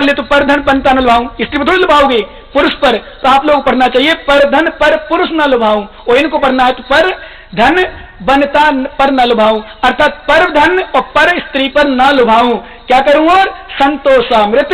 ले तो पर धन पंता न लुभाऊं, स्त्री पर थोड़ी लुभाओगे, पुरुष पर। तो आप लोग पढ़ना चाहिए पर धन पर पुरुष न लुभाऊं, और इनको पढ़ना है तो पर धन बनता पर न लुभाऊं, अर्थात पर धन और पर स्त्री पर न लुभाऊं। क्या करूं? और संतोषामृत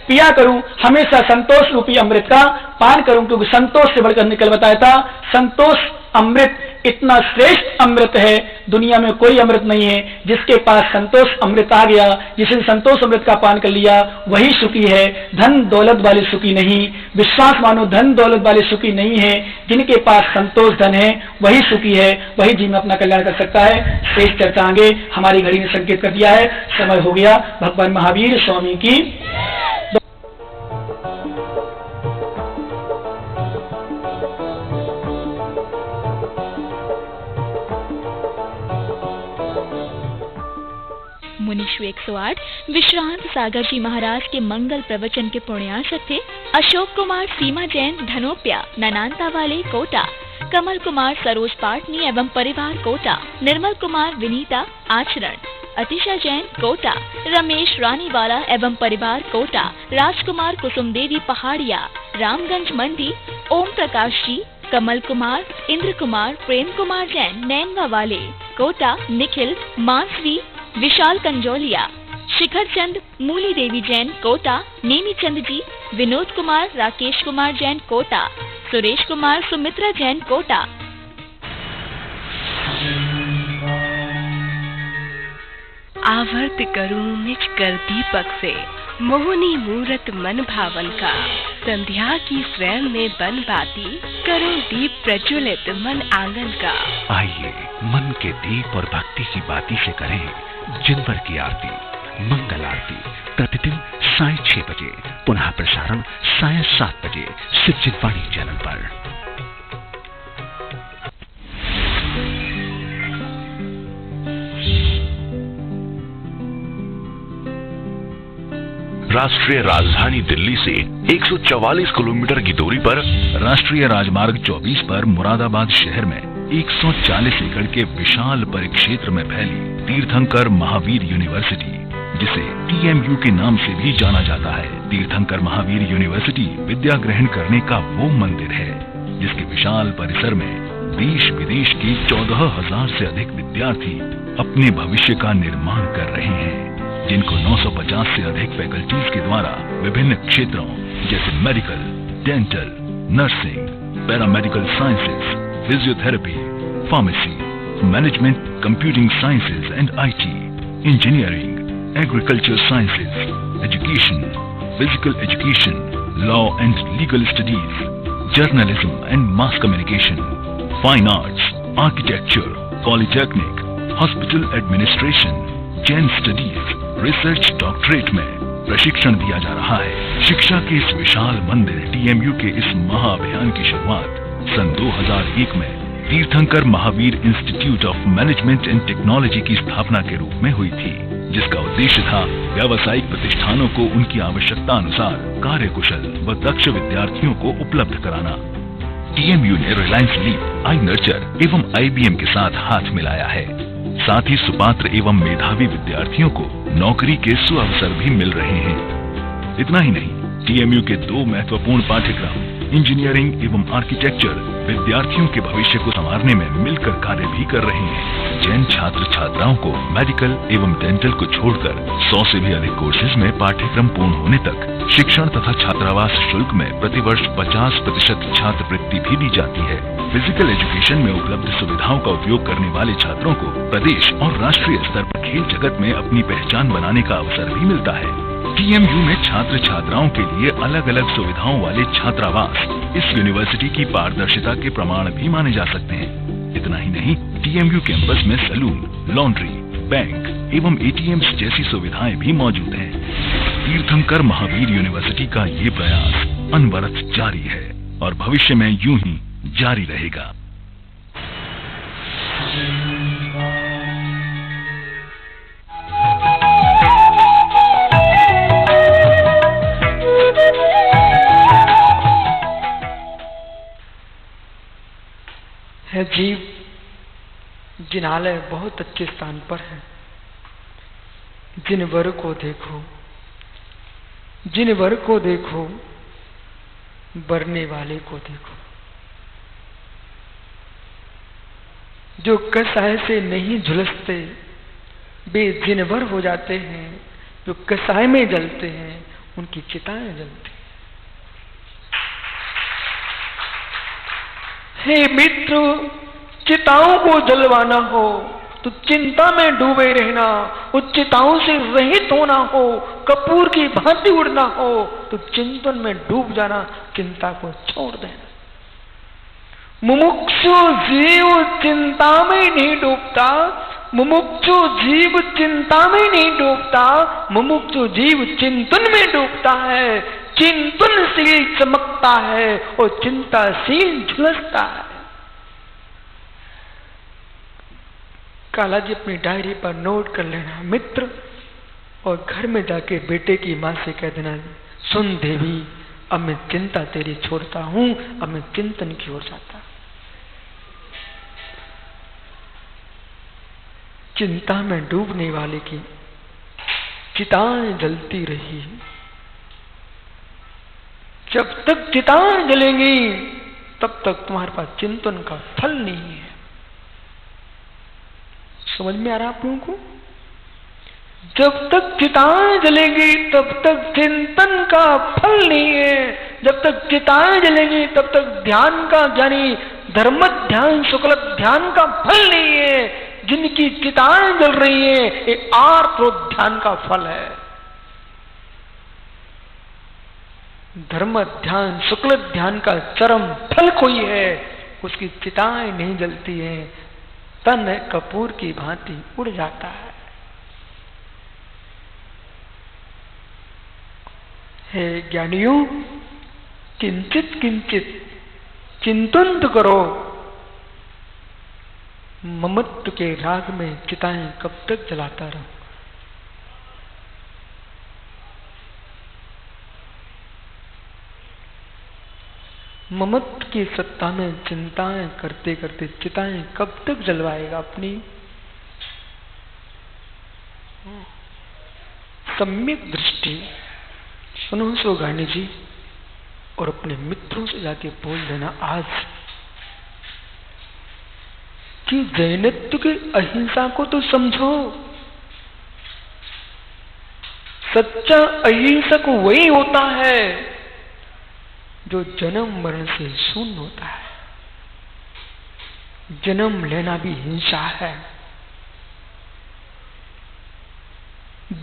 पिया करूं, हमेशा संतोष रूपी अमृत का पान करूं, क्योंकि संतोष से बढ़कर निकल बताया था संतोष अमृत इतना श्रेष्ठ अमृत है, दुनिया में कोई अमृत नहीं है। जिसके पास संतोष अमृत आ गया, जिसने संतोष अमृत का पान कर लिया, वही सुखी है, धन दौलत वाले सुखी नहीं। विश्वास मानो धन दौलत वाले सुखी नहीं है, जिनके पास संतोष धन है वही सुखी है, वही जीवन में अपना कल्याण कर सकता है। श्रेष्ठ चर्चा आगे हमारी घड़ी ने संकेत कर दिया है, समय हो गया। भगवान महावीर स्वामी की मुनीश्व 108 विश्रांत सागर जी महाराज के मंगल प्रवचन के पुण्यार्चक थे अशोक कुमार सीमा जैन धनोपिया ननांता वाले कोटा, कमल कुमार सरोज पाटनी एवं परिवार कोटा, निर्मल कुमार विनीता आचरण, अतिशा जैन कोटा, रमेश रानीवाला एवं परिवार कोटा, राजकुमार कुसुम देवी पहाड़िया, रामगंज मंडी, ओम प्रकाश जी, कमल कुमार, इंद्र कुमार, प्रेम कुमार जैन नैनवा वाले कोटा, निखिल मानसवी, विशाल कंजोलिया, शिखर चंद, मूली देवी जैन कोटा, नेमी चंद जी, विनोद कुमार, राकेश कुमार जैन कोटा, सुरेश कुमार, सुमित्रा जैन कोटा। आवर्त करूं निज कर दीपक से, मोहनी मूरत मन भावन का, संध्या की स्वयं में बन बाती, करो दीप प्रज्वलित मन आंगन का। आइए मन के दीप और भक्ति की बाती से करें जिनवर की आरती, मंगल आरती प्रतिदिन साय 6 बजे, पुनः प्रसारण साय 7 बजे सिद्धवाणी चैनल पर। राष्ट्रीय राजधानी दिल्ली से 144 किलोमीटर की दूरी पर राष्ट्रीय राजमार्ग 24 पर मुरादाबाद शहर में 140 एकड़ के विशाल परिक्षेत्र में फैली तीर्थंकर महावीर यूनिवर्सिटी, जिसे TMU के नाम से भी जाना जाता है। तीर्थंकर महावीर यूनिवर्सिटी विद्या ग्रहण करने का वो मंदिर है जिसके विशाल परिसर में देश विदेश के 14,000 से अधिक विद्यार्थी अपने भविष्य का निर्माण कर रहे हैं, जिनको 950 से अधिक फैकल्टीज के द्वारा विभिन्न क्षेत्रों जैसे medical, dental, nursing, paramedical sciences, physiotherapy, pharmacy, management, computing sciences and IT, engineering, agriculture sciences, education, physical education, law and legal studies, journalism and mass communication, fine arts, architecture, polytechnic, hospital administration, Jain studies, research doctorate में प्रशिक्षण दिया जा रहा है। शिक्षा के इस विशाल मंदिर TMU के इस महाअभियान की शुरुआत सन 2001 में तीर्थंकर Mahavir institute of management and technology की स्थापना के रूप में हुई थी, जिसका उद्देश्य था व्यावसायिक प्रतिष्ठानों को उनकी आवश्यकता अनुसार कार्यकुशल व दक्ष विद्यार्थियों को उपलब्ध कराना। TMU ने रिलायंस लीप, iNurture एवं IBM के साथ हाथ मिलाया है। साथ ही सुपात्र एवं मेधावी विद्यार्थियों को नौकरी के सुअवसर भी मिल रहे हैं। इतना ही नहीं, TMU के 2 महत्वपूर्ण पाठ्यक्रम इंजीनियरिंग एवं आर्किटेक्चर विद्यार्थियों के भविष्य को संवारने में मिलकर कार्य भी कर रहे हैं। जैन छात्र छात्राओं को मेडिकल एवं डेंटल को छोड़कर 100 से भी अधिक कोर्सेज में पाठ्यक्रम पूर्ण होने तक शिक्षण तथा छात्रावास शुल्क में प्रतिवर्ष 50% छात्रवृत्ति भी दी जाती है। फिजिकल एजुकेशन में उपलब्ध सुविधाओं का उपयोग करने वाले छात्रों को प्रदेश और राष्ट्रीय स्तर पर खेल जगत में अपनी पहचान बनाने का अवसर भी मिलता है। TMU में छात्र छात्राओं के लिए अलग अलग सुविधाओं वाले छात्रावास इस यूनिवर्सिटी की पारदर्शिता के प्रमाण भी माने जा सकते हैं। इतना ही नहीं, TMU कैंपस में सलून, लॉन्ड्री, बैंक एवं ATMs जैसी सुविधाएं भी मौजूद हैं। तीर्थंकर महावीर यूनिवर्सिटी का ये प्रयास अनवरत जारी है और भविष्य में यूं ही जारी रहेगा। है जीव जिनालय बहुत अच्छे स्थान पर है। जिन वर को देखो जिन वर को देखो बरने वाले को देखो। जो कसाय से नहीं झुलसते वे जिनवर हो जाते हैं, जो कसाय में जलते हैं उनकी चिताएं जलती हैं। हे मित्र, चिताओं को जलवाना हो तो चिंता में डूबे रहना, उस चिताओं से रहित होना हो, कपूर की भांति उड़ना हो तो चिंतन में डूब जाना, चिंता को छोड़ देना। मुमुक्षु जीव चिंता में नहीं डूबता, मुमुक्षु जीव चिंता में नहीं डूबता, मुमुक्षु जीव चिंतन में डूबता है, चिंतनशील चमकता है और चिंताशील झुलसता है। काला जी अपनी डायरी पर नोट कर लेना मित्र, और घर में जाके बेटे की मां से कह देना, सुन देवी, अब मैं चिंता तेरी छोड़ता हूं, अब मैं चिंतन की ओर जाता। चिंता में डूबने वाले की चिताएं जलती रही। जब तक चिताएं जलेंगी तब तक तुम्हारे पास चिंतन का फल नहीं है। समझ में आ रहा आप लोगों को? जब तक चिताएं जलेंगी तब तक चिंतन का फल नहीं है। जब तक चिताएं जलेंगी तब तक ध्यान का, यानी धर्म ध्यान, शुक्ल ध्यान का फल नहीं है। जिनकी चिताएं जल रही हैं, ये आर्त ध्यान का फल है। धर्म ध्यान, शुक्ल ध्यान का चरम फल कोई है, उसकी चिताएं नहीं जलती हैं, तन कपूर की भांति उड़ जाता है। हे ज्ञानियों, किंचित किंचित चिंतन तो करो। ममत्व के राग में चिताएं कब तक जलाता रहो? ममत्व की सत्ता में चिंताएं करते करते चिताएं कब तक जलवाएगा अपनी? सम्यक दृष्टि। सुनो सो गानी जी, और अपने मित्रों से जाके बोल देना आज कि जैनत्व की अहिंसा को तो समझो। सच्चा अहिंसक वही होता है जो जन्म मरण से शून्य होता है। जन्म लेना भी हिंसा है,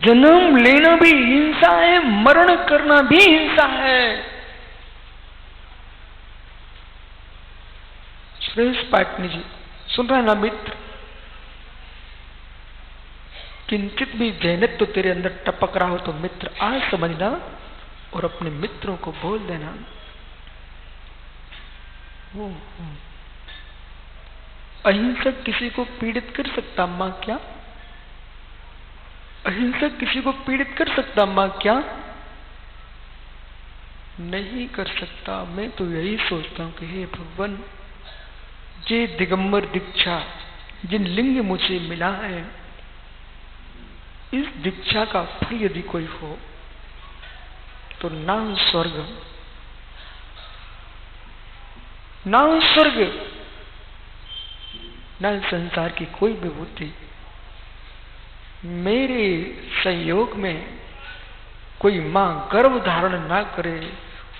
जन्म लेना भी हिंसा है, मरण करना भी हिंसा है। सुरेश पाटनी जी, सुन रहा है ना मित्र? किंचित भी जैनत्व तो तेरे अंदर टपक रहा हो तो मित्र आज समझना और अपने मित्रों को बोल देना। अहिंसक किसी को पीड़ित कर सकता मां क्या? अहिंसक किसी को पीड़ित कर सकता मां क्या? नहीं कर सकता। मैं तो यही सोचता हूं कि हे भगवान, जे दिगंबर दीक्षा जिन लिंग मुझे मिला है, इस दीक्षा का फल यदि कोई हो तो ना स्वर्ग, ना स्वर्ग, ना संसार की कोई विभूति मेरे संयोग में कोई मां गर्भ धारण ना करे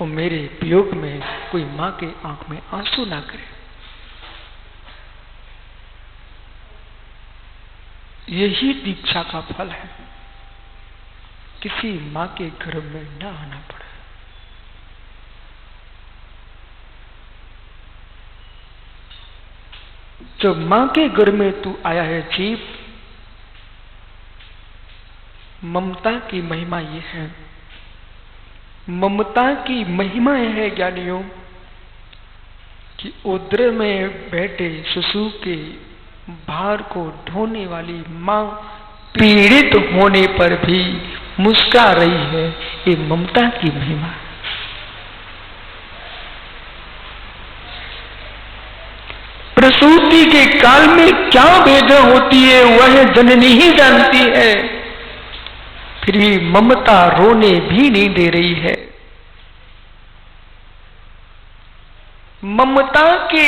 और मेरे वियोग में कोई मां के आंख में आंसू ना करे। यही दीक्षा का फल है, किसी मां के गर्भ में न आना पड़े। जब मां के गर्भ में तू आया है जीव, ममता की महिमा ये है। ममता की महिमा है ज्ञानियों कि उदर में बैठे शिशु के भार को ढोने वाली मां पीड़ित होने पर भी मुस्कुरा रही है। ये ममता की महिमा। प्रसूति के काल में क्या वेदना होती है वह जननी ही जानती है। फिर भी ममता रोने भी नहीं दे रही है। ममता के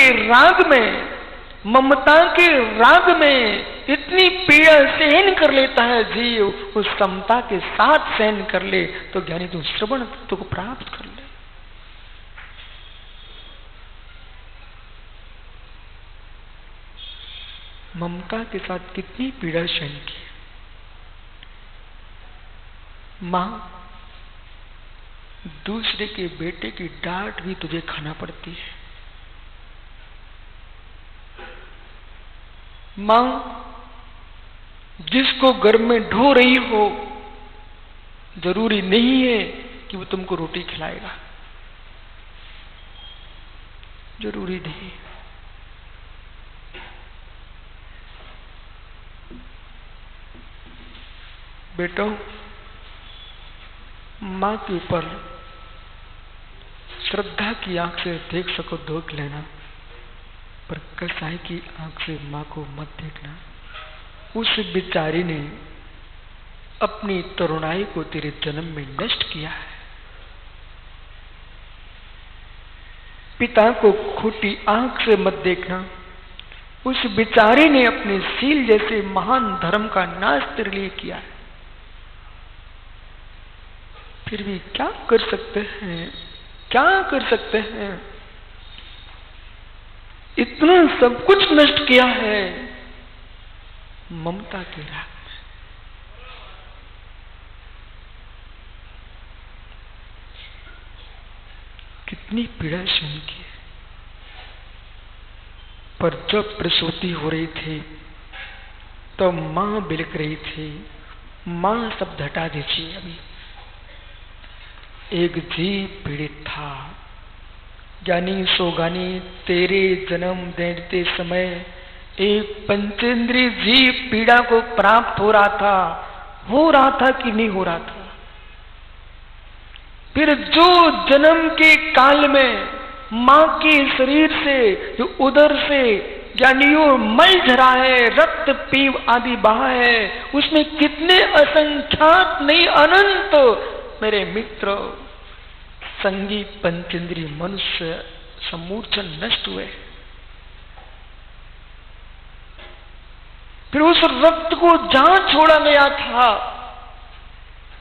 राग में इतनी पीड़ा सहन कर लेता है जीव, उस समता के साथ सहन कर ले तो ज्ञानी तू श्रवण तत्व को प्राप्त कर ले। ममता के साथ कितनी पीड़ा सहन की। मां, दूसरे के बेटे की डांट भी तुझे खाना पड़ती है। मां, जिसको घर में ढो रही हो, जरूरी नहीं है कि वो तुमको रोटी खिलाएगा, जरूरी नहीं। बेटो, मां के ऊपर श्रद्धा की आंख से देख सको देख लेना, पर कसाई की आंख से मां को मत देखना। उस बेचारी ने अपनी तरुणाई को तेरे जन्म में नष्ट किया है। पिता को खोटी आंख से मत देखना। उस बेचारी ने अपने सील जैसे महान धर्म का नाश तेरे लिए किया है। फिर भी क्या कर सकते हैं, क्या कर सकते हैं? इतना सब कुछ नष्ट किया है ममता के राग में। कितनी पीड़ा सहन की। पर जब प्रसूति हो रही थी तो मां बिलक रही थी, मां सब हटा दीजिए। अभी एक जीव पीड़ित था। ज्ञानी सोगानी तेरे जन्म देते समय एक पंचेंद्रिय जीव पीड़ा को प्राप्त हो रहा था कि नहीं हो रहा था। फिर जो जन्म के काल में मां के शरीर से, जो उदर से ज्ञानियों मल झरा है, रक्त पीव आदि बहा है, उसमें कितने असंख्यात नहीं अनंत मेरे मित्र संगी पंचेंद्रिय मनुष्य समूर्छन नष्ट हुए। फिर उस रक्त को जहां छोड़ा गया था,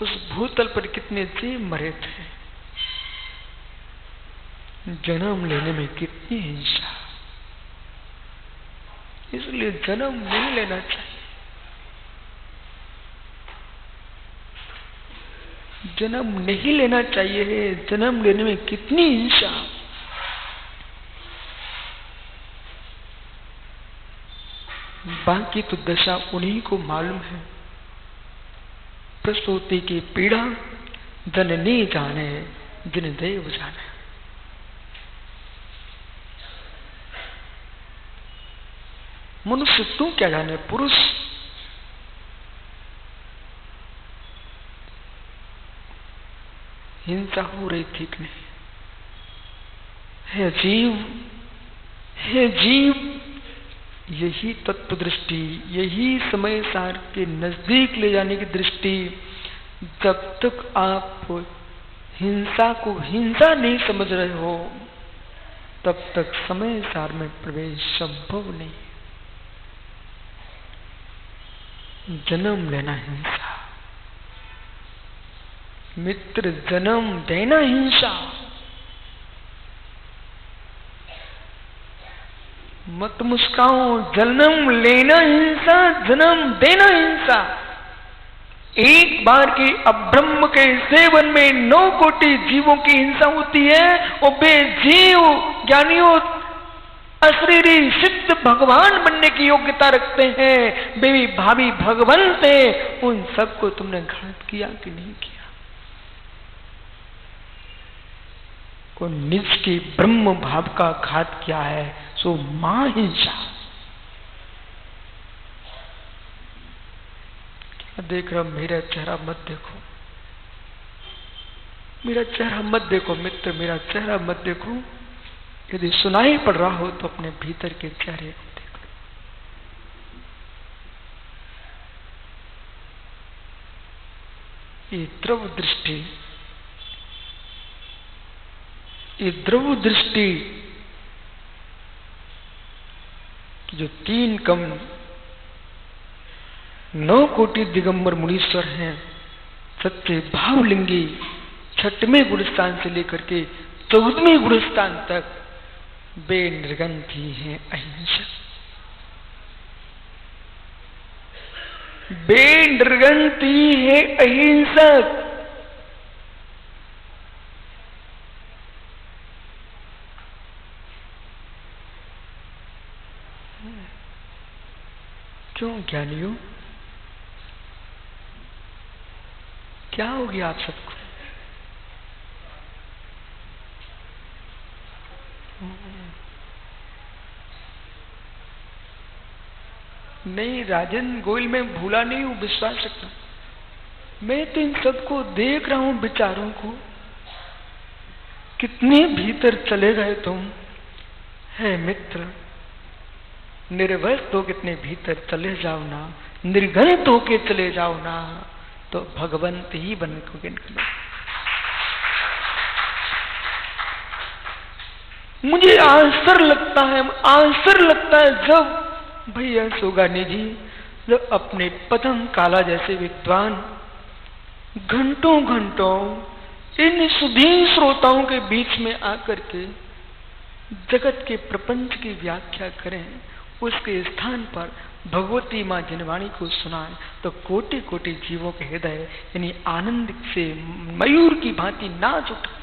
उस भूतल पर कितने जीव मरे थे। जन्म लेने में कितनी हिंसा। इसलिए जन्म नहीं लेना चाहिए। जन्म नहीं लेना चाहिए। जन्म लेने में कितनी हिंसा। बाकी तो दशा उन्हीं को मालूम है। प्रसूति की पीड़ा जननी जाने, जिन देव जाने। मनुष्य तू क्या जाने, पुरुष हिंसा हो रही थी कि नहीं। हे जीव, यही तत्व दृष्टि, यही समय सार के नजदीक ले जाने की दृष्टि, जब तक आप हिंसा को हिंसा नहीं समझ रहे हो, तब तक समय सार में प्रवेश संभव नहीं। जन्म लेना हिंसा, मित्र जन्म देना हिंसा। मत मुस्काओ, जन्म लेना हिंसा, जन्म देना हिंसा। एक बार के अब्रह्म के सेवन में 9 कोटि जीवों की हिंसा होती है। और वे जीव ज्ञानियों अशरीरी सिद्ध भगवान बनने की योग्यता रखते हैं, वे भी भावी भगवंत हैं। उन सबको तुमने घात किया कि नहीं किया? को निज के ब्रह्म भाव का घात किया है, सो मां हिंसा। क्या देख रहा? मेरा चेहरा मत देखो, मेरा चेहरा मत देखो मित्र, मेरा चेहरा मत देखो। यदि सुनाई पड़ रहा हो तो अपने भीतर के चेहरे को देखो। ये द्रव दृष्टि जो 3 कम 9 कोटि दिगंबर मुनीश्वर हैं, सच्चे भावलिंगी 6वें गुणस्थान से लेकर के 14वें गुणस्थान तक वे निर्गंथी हैं अहिंसक। वे निर्गंथी है अहिंसक। क्यों ज्ञानियों, क्या हो गया आप सबको? नहीं राजन गोयल, मैं भूला नहीं हूं, विश्वास रखना। मैं तो इन सबको देख रहा हूं, विचारों को। कितने भीतर चले गए तुम, है मित्र। निर्वस्त हो कितने भीतर चले जाओ ना, निर्गणित होके चले जाओ ना, तो भगवंत ही बन के निकलो। मुझे आश्चर्य लगता है जब भैया सोगानी जी, जब अपने पदम काला जैसे विद्वान घंटों इन सुधीन श्रोताओं के बीच में आकर के जगत के प्रपंच की व्याख्या करें, उसके स्थान पर भगवती मां जिनवाणी को सुनाएं, तो कोटि कोटि जीवों के हृदय यानी आनंद से मयूर की भांति नाच उठा।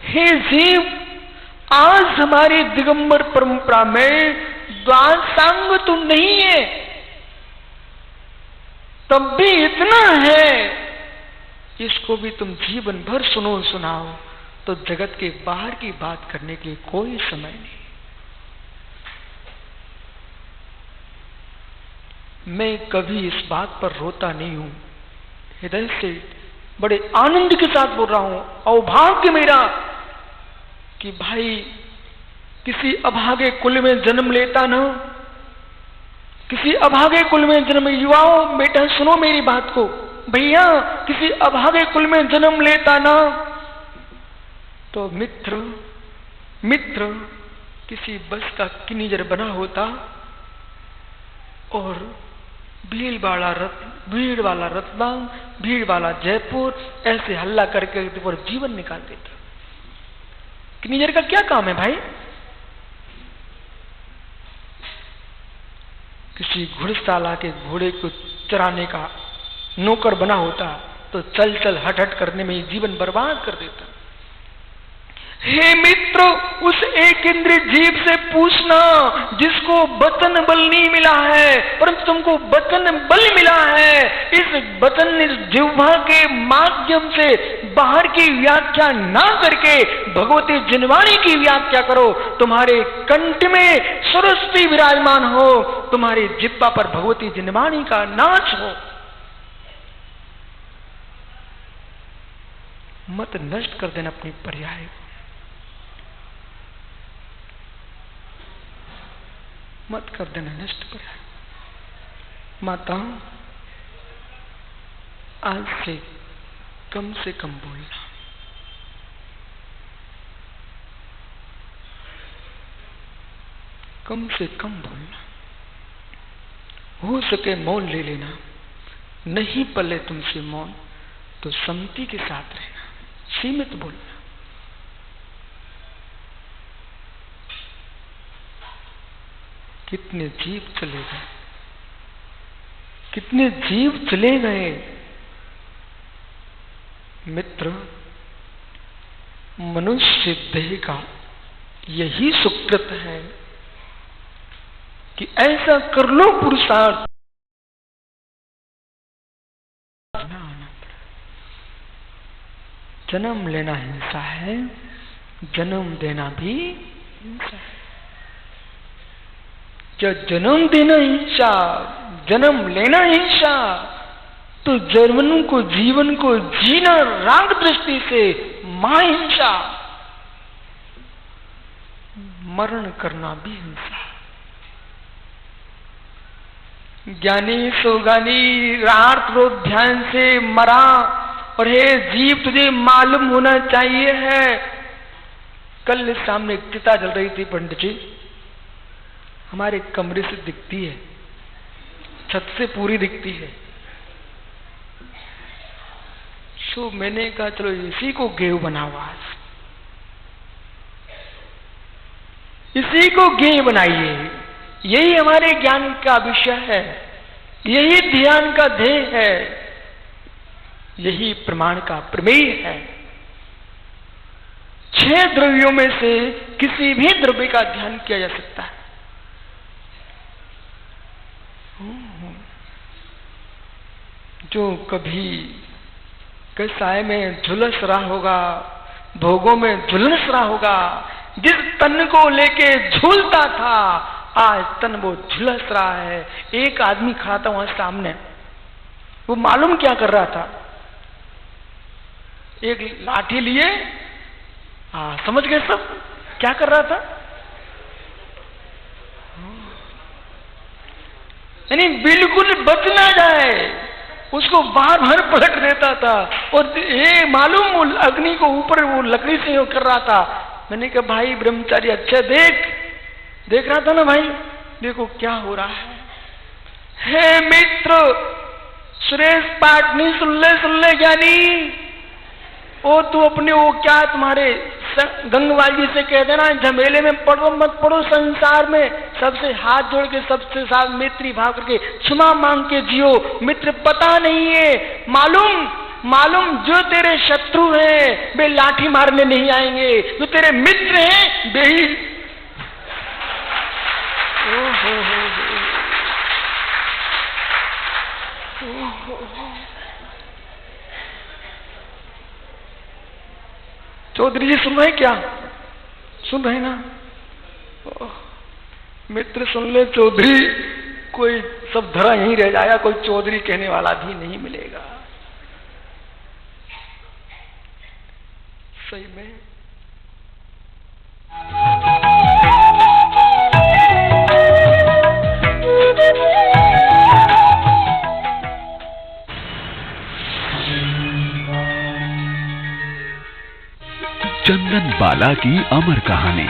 हे जीव, आज हमारी दिगंबर परंपरा में द्वादशांग तो नहीं है, तब भी इतना है, इसको भी तुम जीवन भर सुनाओ तो जगत के बाहर की बात करने के लिए कोई समय नहीं। मैं कभी इस बात पर रोता नहीं हूं, हृदय से बड़े आनंद के साथ बोल रहा हूं। अभाग्य मेरा कि भाई किसी अभागे कुल में जन्म लेता ना, किसी अभागे कुल में जन्म। युवाओं बेटा सुनो मेरी बात को, भैया किसी अभागे कुल में जन्म लेता ना, तो मित्र किसी बस का किनीजर बना होता और भीड़ वाला रतलाम, भीड़ वाला जयपुर ऐसे हल्ला करके ऊपर जीवन निकाल देता। किनीजर का क्या काम है भाई? किसी घुड़साला के घोड़े को चराने का नौकर बना होता तो चल हट करने में जीवन बर्बाद कर देता। हे मित्र, उस एक इंद्रिय जीव से पूछना जिसको वचन बल नहीं मिला है, परंतु तुमको वचन बल मिला है। इस वचन जिह्वा के माध्यम से बाहर की व्याख्या ना करके भगवती जिनवाणी की व्याख्या करो। तुम्हारे कंठ में सरस्वती विराजमान हो, तुम्हारी जिह्वा पर भगवती जिनवाणी का नाच हो। मत नष्ट कर देना अपनी पर्याय, मत कर देना नष्ट पर्याय। माताओं, आज से कम बोलना, कम से कम बोलना, हो सके मौन ले लेना। नहीं पले तुमसे मौन तो सम्मति के साथ रहना, सीमित बोलना। कितने जीव चले गए मित्र। मनुष्य देह का यही सुकृत है कि ऐसा कर लो पुरुषार्थ, जन्म लेना हिंसा है, जन्म देना भी हिंसा है। जब जन्म देना हिंसा, जन्म लेना हिंसा, तो जीवन को जीना राग दृष्टि से महाहिंसा। मरण करना भी हिंसा। ज्ञानी सोगानी रात रोज ध्यान से मरा, और हे जीव तुझे मालूम होना चाहिए है। कल सामने एक चिता जल रही थी पंडित जी, हमारे कमरे से दिखती है, छत से पूरी दिखती है। तो मैंने कहा चलो इसी को गेव बनाओ, आज इसी को गेय बनाइए। यही हमारे ज्ञान का विषय है, यही ध्यान का ध्येय है, यही प्रमाण का प्रमेय है। 6 द्रव्यों में से किसी भी द्रव्य का ध्यान किया जा सकता है। जो कभी कसाय में झुलस रहा होगा, भोगों में झुलस रहा होगा, जिस तन को लेके झूलता था, आज तन वो झुलस रहा है। एक आदमी खड़ा था वहां सामने, वो मालूम क्या कर रहा था, एक लाठी लिए, समझ गए सब क्या कर रहा था, यानी बिल्कुल बच ना जाए उसको बार बार पलट देता था। और ये मालूम अग्नि को ऊपर वो लकड़ी से वो कर रहा था। मैंने कहा भाई ब्रह्मचारी अच्छा देख रहा था ना भाई, देखो क्या हो रहा है। हे मित्र सुरेश पाटनी, सुन ले ज्ञानी, ओ तू अपने वो क्या तुम्हारे गंगवाजी से कह देना, झमेले में पड़ो मत पड़ो, संसार में सबसे हाथ जोड़ के सबसे साथ मैत्री भाव करके क्षमा मांग के जियो। मित्र पता नहीं है, मालूम जो तेरे शत्रु हैं वे लाठी मारने नहीं आएंगे, जो तेरे मित्र हैं वे ही। चौधरी जी सुन रहे क्या? सुन रहे ना? मित्र सुन ले चौधरी, कोई सब धरा यहीं रह जाएगा, कोई चौधरी कहने वाला भी नहीं मिलेगा। सही में चंदन बाला की अमर कहानी,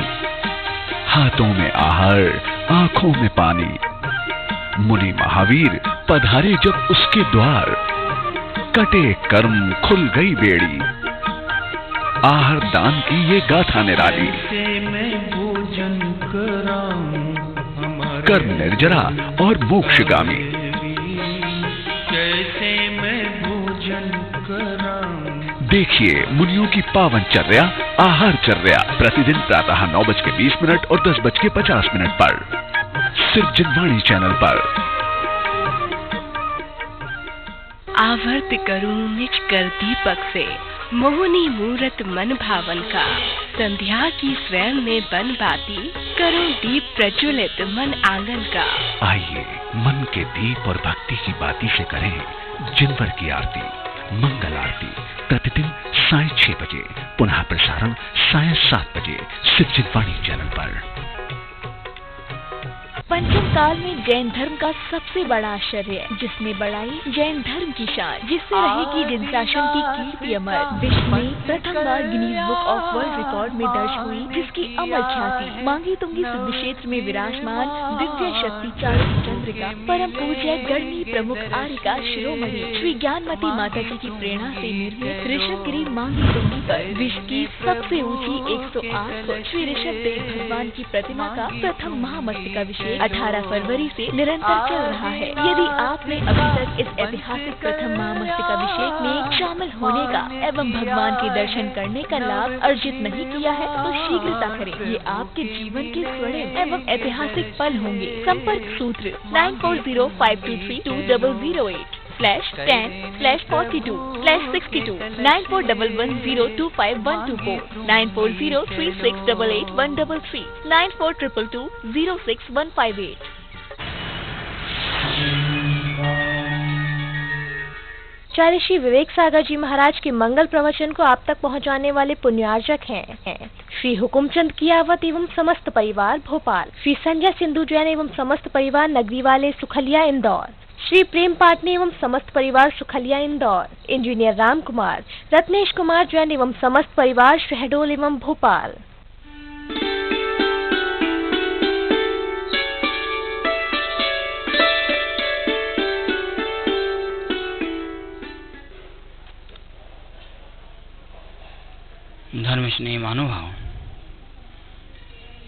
हाथों में आहर, आंखों में पानी। मुनि महावीर पधारे जब उसके द्वार, कटे कर्म खुल गई बेड़ी। आहर दान की ये गाथा निराली, कर्म निर्जरा और मोक्षगामी। देखिए मुनियों की पावन चर्या, आहार चर्या, प्रतिदिन प्रातः 9:20 और 10:50 पर, सिर्फ जिनवाणी चैनल पर। आवर्त करूं निज कर दीपक से, मोहनी मूरत मन भावन का। संध्या की स्वयं में बन बाती, करूं दीप प्रज्वलित मन आंगन का। आइए मन के दीप और भक्ति की बाती से करें जिनवर की आरती। मंगल आरती प्रतिदिन साय 6 बजे, पुनः प्रसारण साय 7 बजे, सिर्फ जिनवाणी चैनल पर। पंचम काल में जैन धर्म का सबसे बड़ा आश्चर्य, जिसमें बढ़ाई जैन धर्म की शान, जिससे रहेगी जिन शासन की कीर्ति अमर। विश्व में प्रथम बार Guinness book of world record में दर्ज हुई, जिसकी अमर ख्याति मांगी तुंगी सिद्ध क्षेत्र में विराजमान दिव्य शक्ति चालक चंद्रिका, परम पूज्य गढ़नी प्रमुख आर्यिका शिरोमणि श्री ज्ञानमती माता जी की प्रेरणा से निर्मित ऋषभगिरी मांगी तुंगी पर विश्व की सबसे ऊंची 108 फुट श्री ऋषभ देव भगवान की प्रतिमा का प्रथम महामस्तकाभिषेक 18 फरवरी से निरंतर चल रहा है। यदि आपने अभी तक इस ऐतिहासिक प्रथम महामस्तकाभिषेक में शामिल होने का एवं भगवान के दर्शन करने का लाभ अर्जित नहीं किया है तो शीघ्रता करें। ये आपके जीवन के स्वर्णिम एवं ऐतिहासिक पल होंगे। संपर्क सूत्र 9405232008 /10/42/62 9411025124 9403688133 9422206158। आचार्य श्री विवेक सागर जी महाराज के मंगल प्रवचन को आप तक पहुंचाने वाले पुण्यार्जक हैं श्री हुकुमचंद कियावत एवं समस्त परिवार भोपाल, श्री संजय सिंधु जैन एवं समस्त परिवार नगरी वाले सुखलिया इंदौर, श्री प्रेम पाटनी एवं समस्त परिवार सुखलिया इंदौर, इंजीनियर राम कुमार, रत्नेश कुमार जैन एवं समस्त परिवार शहडोल एवं भोपाल। धर्म स्नेही महानुभाव,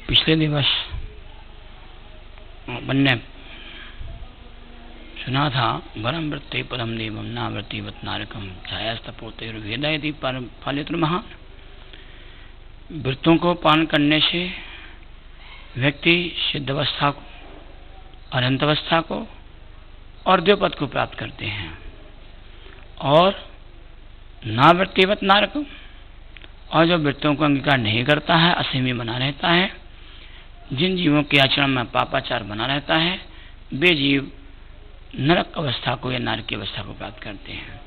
पिछले दिवस अपन ने सुना था वरम वृत्ते पदम देवम ना वृत्तिवत नारकम छायास्तपोतेर्वेदायति परम फलित्र महान। वृत्तों को पान करने से व्यक्ति सिद्ध अवस्था को, अनंत अवस्था को और द्योपद को प्राप्त करते हैं। और ना वृत्तिवत नारकम, और जो वृत्तों को अंगीकार नहीं करता है, असीमी बना रहता है, जिन जीवों के आचरण में पापाचार बना रहता है, वे जीव नरक अवस्था को या नरक की अवस्था को प्राप्त करते हैं।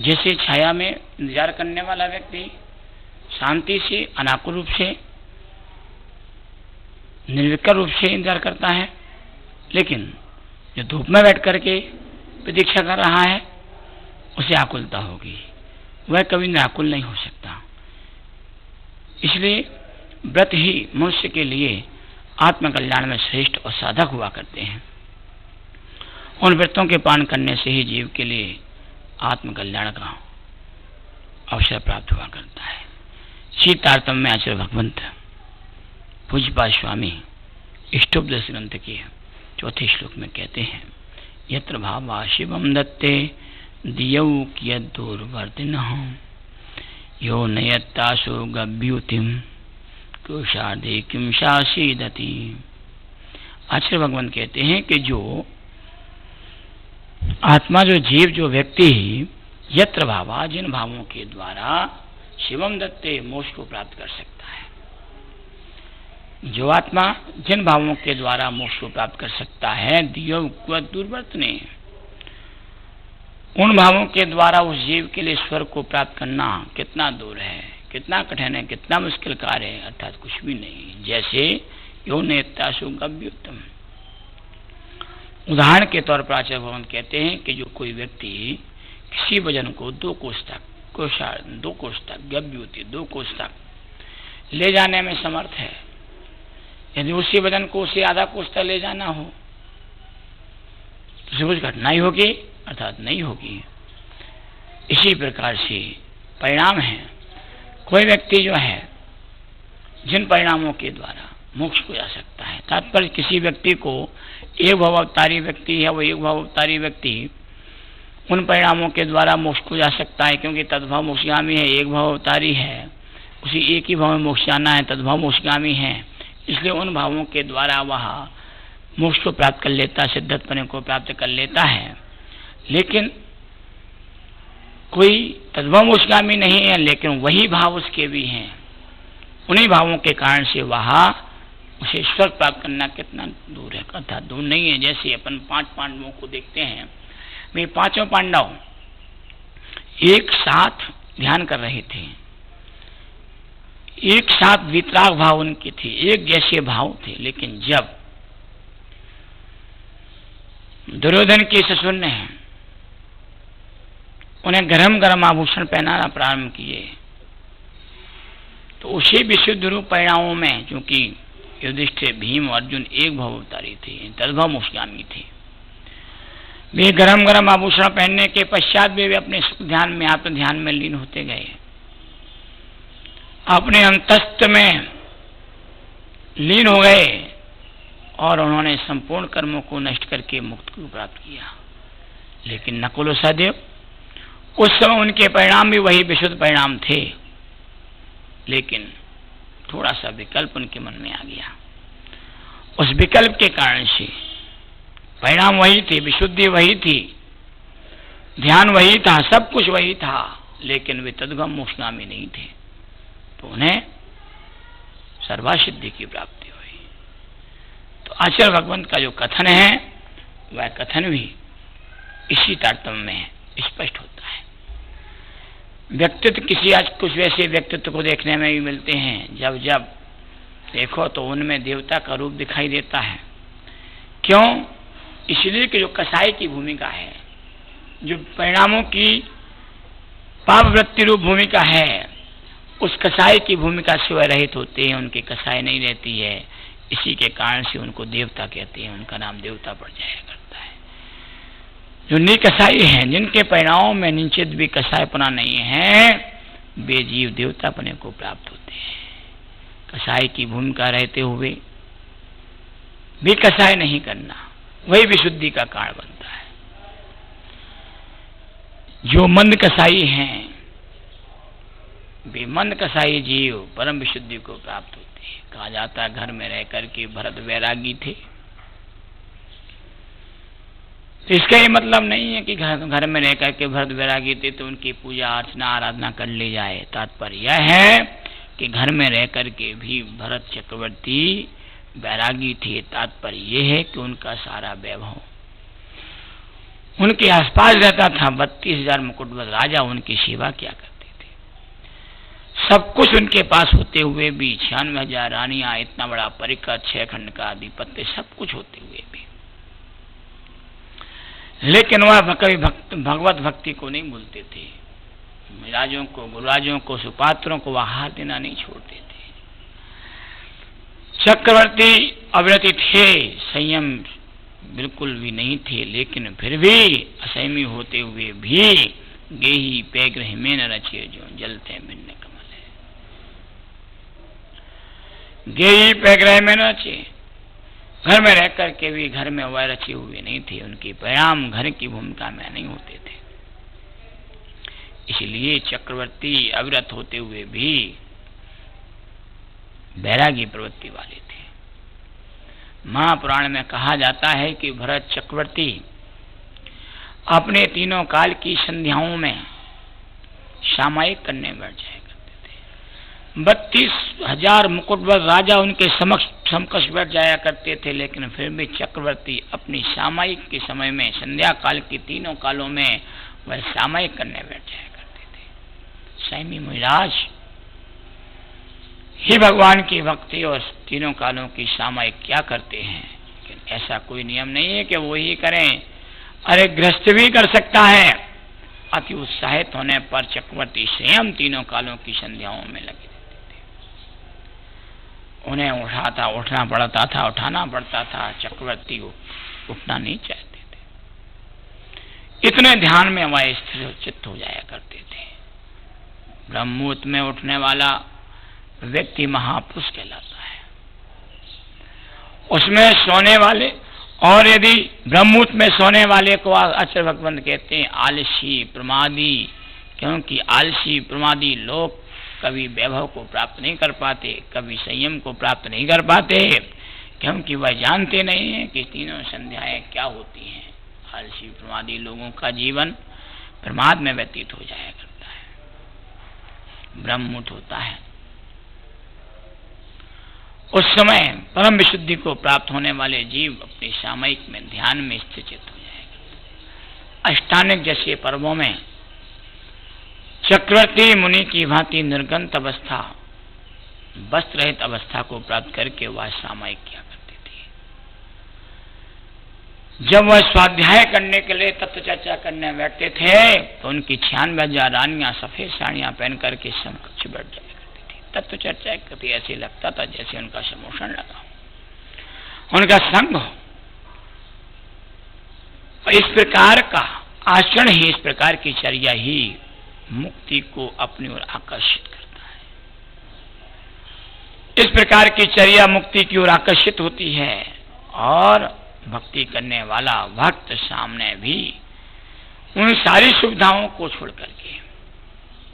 जैसे छाया में इंतजार करने वाला व्यक्ति शांति से, अनाकुल रूप से, निर्विकार रूप से इंतजार करता है, लेकिन जो धूप में बैठ करके प्रतीक्षा कर रहा है उसे आकुलता होगी, वह कभी निराकुल नहीं हो सकता। इसलिए व्रत ही मनुष्य के लिए आत्मकल्याण में श्रेष्ठ और साधक हुआ करते हैं। उन व्रतों के पान करने से ही जीव के लिए आत्मकल्याण का अवसर प्राप्त हुआ करता है। श्री तारतम्य में आचार्य भगवंत पूज्यपाद स्वामी इष्टोपदेश ग्रंथ के चौथे श्लोक में कहते हैं, यत्र भावा शिवम दत्ते दियौ कियद्दुर्वर्तिनः यो नयत्तासु गभ्युतिम कोशार्धे किम शासीदति। आचार्य भगवान कहते हैं कि जो आत्मा, जो जीव, जो व्यक्ति यत्र भावा, जिन भावों के द्वारा शिवम दत्ते मोक्ष को प्राप्त कर सकता है, जो आत्मा जिन भावों के द्वारा मोक्ष को प्राप्त कर सकता है, दियौ दुर्वर्तने, उन भावों के द्वारा उस जीव के लिए ईश्वर को प्राप्त करना कितना दूर है, कितना कठिन है, कितना मुश्किल कार्य है, अर्थात कुछ भी नहीं। जैसे यो नेतासु गभ्युतम, उदाहरण के तौर पर आचार्य भगवान कहते हैं कि जो कोई व्यक्ति किसी वजन को 2 कोस तक, 2 कोस तक, गभ्युति 2 कोस तक ले जाने में समर्थ है, यदि उसी वजन को उसे आधा कोस तक ले जाना हो तो कुछ घटनाएं होगी, अर्थात नहीं होगी। इसी प्रकार से परिणाम है, कोई व्यक्ति जो है जिन परिणामों के द्वारा मोक्ष को जा सकता है, तात्पर्य किसी व्यक्ति को एक भवावतारी व्यक्ति है, वो एक भवावतारी व्यक्ति उन परिणामों के द्वारा मोक्ष को जा सकता है, क्योंकि तद्भाव मोक्षगामी है, एक भवावतारी है, उसी एक ही भाव में मोक्ष जाना है, तद्भाव मोक्षगामी है, इसलिए उन भावों के द्वारा वह मोक्ष को प्राप्त कर लेता है, सिद्धत्पने को प्राप्त कर लेता है। लेकिन कोई तद्भव मोक्षगामी नहीं है, लेकिन वही भाव उसके भी हैं, उन्हीं भावों के कारण से वह उसे स्वर्ग प्राप्त करना कितना दूर है, अर्थात दूर नहीं है। जैसे अपन 5 पांडवों को देखते हैं, वे पांचों पांडव एक साथ ध्यान कर रहे थे, एक साथ वितराग भाव उनके थे, एक जैसे भाव थे, लेकिन जब दुर्योधन के ससुर ने उन्हें गरम गरम आभूषण पहनाना प्रारंभ किए, तो उसी विशुद्ध रूप परिणामों में, चूंकि युधिष्ठिर, भीम और अर्जुन एक भवावतारी थे, तद्भव मोक्षगामी थे, वे गरम गरम आभूषण पहनने के पश्चात भी वे अपने सुख ध्यान में, आत्म ध्यान में लीन होते गए, अपने अंतस्थ में लीन हो गए और उन्होंने संपूर्ण कर्मों को नष्ट करके मुक्त को प्राप्त किया। लेकिन नकुल और सहदेव, उस समय उनके परिणाम भी वही विशुद्ध परिणाम थे, लेकिन थोड़ा सा विकल्प उनके मन में आ गया। उस विकल्प के कारण से परिणाम वही थे, विशुद्धि वही थी, ध्यान वही था, सब कुछ वही था, लेकिन वे तद्गम मोक्षगामी नहीं थे, तो उन्हें सर्वासिद्धि की प्राप्ति हुई। तो आचार्य भगवंत का जो कथन है वह कथन भी इसी तारतम्य में स्पष्ट होता है। व्यक्तित्व किसी आज कुछ वैसे व्यक्तित्व को देखने में भी मिलते हैं, जब जब देखो तो उनमें देवता का रूप दिखाई देता है। क्यों? इसलिए कि जो कसाई की भूमिका है, जो परिणामों की पाप वृत्ति रूप भूमिका है, उस कसाई की भूमिका से वह रहित होते हैं, उनकी कसाई नहीं रहती है। इसी के कारण से उनको देवता कहते हैं, उनका नाम देवता पड़ जाया करता है। जो निकसाई हैं, जिनके परिणामों में निश्चित भी कसाईपना नहीं है, वे जीव देवतापने को प्राप्त होते हैं। कसाई की भूमिका रहते हुए भी कसाई नहीं करना, वही विशुद्धि का कारण बनता है। जो मंद कसाई हैं, वे मंद कसाई जीव परम विशुद्धि को प्राप्त होते हैं। कहा जाता है घर में रह करके भरत वैरागी थे, तो इसका ये मतलब नहीं है कि घर में रह करके भरत वैरागी थे तो उनकी पूजा अर्चना आराधना कर ली जाए। तात्पर्य यह है कि घर में रह करके भी भरत चक्रवर्ती वैरागी थे। तात्पर्य यह है कि उनका सारा वैभव उनके आसपास रहता था। 32,000 मुकुटबंद राजा उनकी सेवा किया करते थे। सब कुछ उनके पास होते हुए भी, 96,000 रानियां, इतना बड़ा परिकर, 6 खंड का आधिपत्य, सब कुछ होते हुए भी, लेकिन वह कभी भगवत भक्ति को नहीं भूलते थे। राजों को, गुरुराजों को, सुपात्रों को आहार देना नहीं छोड़ते थे। चक्रवर्ती अविरति थे, संयम बिल्कुल भी नहीं थे, लेकिन फिर भी असंयमी होते हुए भी गेही पैग्रह में न रचे जो जलते भिन्न कमल है। गेही पैग्रह में न रचे, घर में रह करके भी घर में वह रचे हुए नहीं थे। उनके परिणाम घर की भूमिका में नहीं होते थे। इसलिए चक्रवर्ती अविरत होते हुए भी बैरागी प्रवृत्ति वाले थे। महापुराण में कहा जाता है कि भरत चक्रवर्ती अपने तीनों काल की संध्याओं में सामायिक करने बैठ जाया करते थे। 32,000 मुकुटबंद राजा उनके समकक्ष बैठ जाया करते थे, लेकिन फिर भी चक्रवर्ती अपनी सामायिक के समय में, संध्या काल की तीनों कालों में वह सामायिक करने बैठ जाया करते थे। संयमी मुनिराज ही भगवान की भक्ति और तीनों कालों की सामायिक क्या करते हैं, लेकिन ऐसा कोई नियम नहीं है कि वो ही करें। अरे गृहस्थ भी कर सकता है। अति उत्साहित होने पर चक्रवर्ती स्वयं तीनों कालों की संध्याओं में लगे रहते थे। उन्हें उठना पड़ता था, उठाना पड़ता था। चक्रवर्ती उठना नहीं चाहते थे। इतने ध्यान में वह स्थिर चित्त हो जाया करते थे। ब्रह्ममुहूर्त में उठने वाला व्यक्ति महापुरुष कहलाता है। उसमें सोने वाले, और यदि ब्रह्ममुहूर्त में सोने वाले को आचार्य भगवंत कहते हैं आलसी प्रमादी, क्योंकि आलसी प्रमादी लोग कभी वैभव को प्राप्त नहीं कर पाते, कभी संयम को प्राप्त नहीं कर पाते, क्योंकि वह जानते नहीं है कि तीनों संध्याएं क्या होती हैं। आलसी प्रमादी लोगों का जीवन प्रमाद में व्यतीत हो जाया करता है। ब्रह्ममुहूर्त होता है, उस समय परम विशुद्धि को प्राप्त होने वाले जीव अपनी सामयिक में ध्यान में स्थित हो जाएगा। अष्टांगिक जैसे पर्वों में चक्रवर्ती मुनि की भांति निर्गंत अवस्था, वस्त्र रहित अवस्था को प्राप्त करके वह सामयिक किया करते थे। जब वह स्वाध्याय करने के लिए तत्व चर्चा करने बैठते थे तो उनकी 96,000 रानियां सफेद साड़ियां पहन करके समकक्ष बैठ जाया करती थी। तत्व चर्चा कभी ऐसे लगता था जैसे उनका समोषण लगा हो, उनका संग हो। और इस प्रकार का आचरण ही, इस प्रकार की चर्या ही मुक्ति को अपनी ओर आकर्षित करता है। इस प्रकार की चर्या मुक्ति की ओर आकर्षित होती है और भक्ति करने वाला भक्त सामने भी उन सारी सुविधाओं को छोड़ करके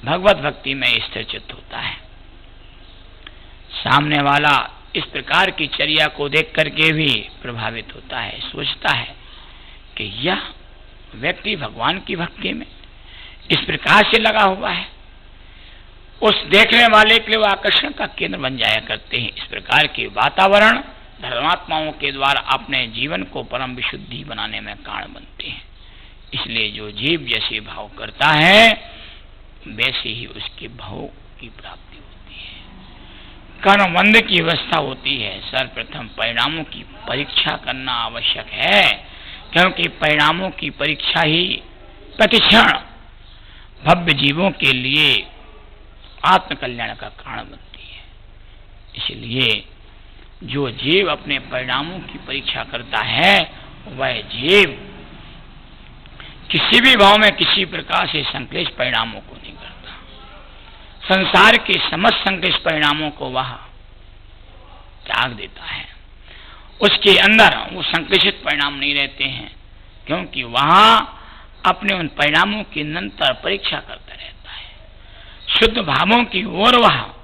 भगवत भक्ति में स्थिर चित्त होता है। सामने वाला इस प्रकार की चर्या को देख करके भी प्रभावित होता है, सोचता है कि यह व्यक्ति भगवान की भक्ति में इस प्रकार से लगा हुआ है। उस देखने वाले के लिए वो आकर्षण का केंद्र बन जाया करते हैं। इस प्रकार के वातावरण धर्मात्माओं के द्वारा अपने जीवन को परम विशुद्धि बनाने में कारण बनते हैं। इसलिए जो जीव जैसे भाव करता है वैसे ही उसके भाव की प्राप्ति होती है। कर्मबंध की अवस्था होती है। सर्वप्रथम परिणामों की परीक्षा करना आवश्यक है, क्योंकि परिणामों की परीक्षा ही प्रतिक्षण भव्य जीवों के लिए आत्मकल्याण का कारण बनती है। इसलिए जो जीव अपने परिणामों की परीक्षा करता है वह जीव किसी भी भाव में किसी प्रकार से संक्लेश परिणामों को नहीं करता। संसार के समस्त संक्लेश परिणामों को वह त्याग देता है। उसके अंदर वो संक्लेशित परिणाम नहीं रहते हैं, क्योंकि वहां अपने उन परिणामों की निरंतर परीक्षा करता रहता है। शुद्ध भावों की ओर वह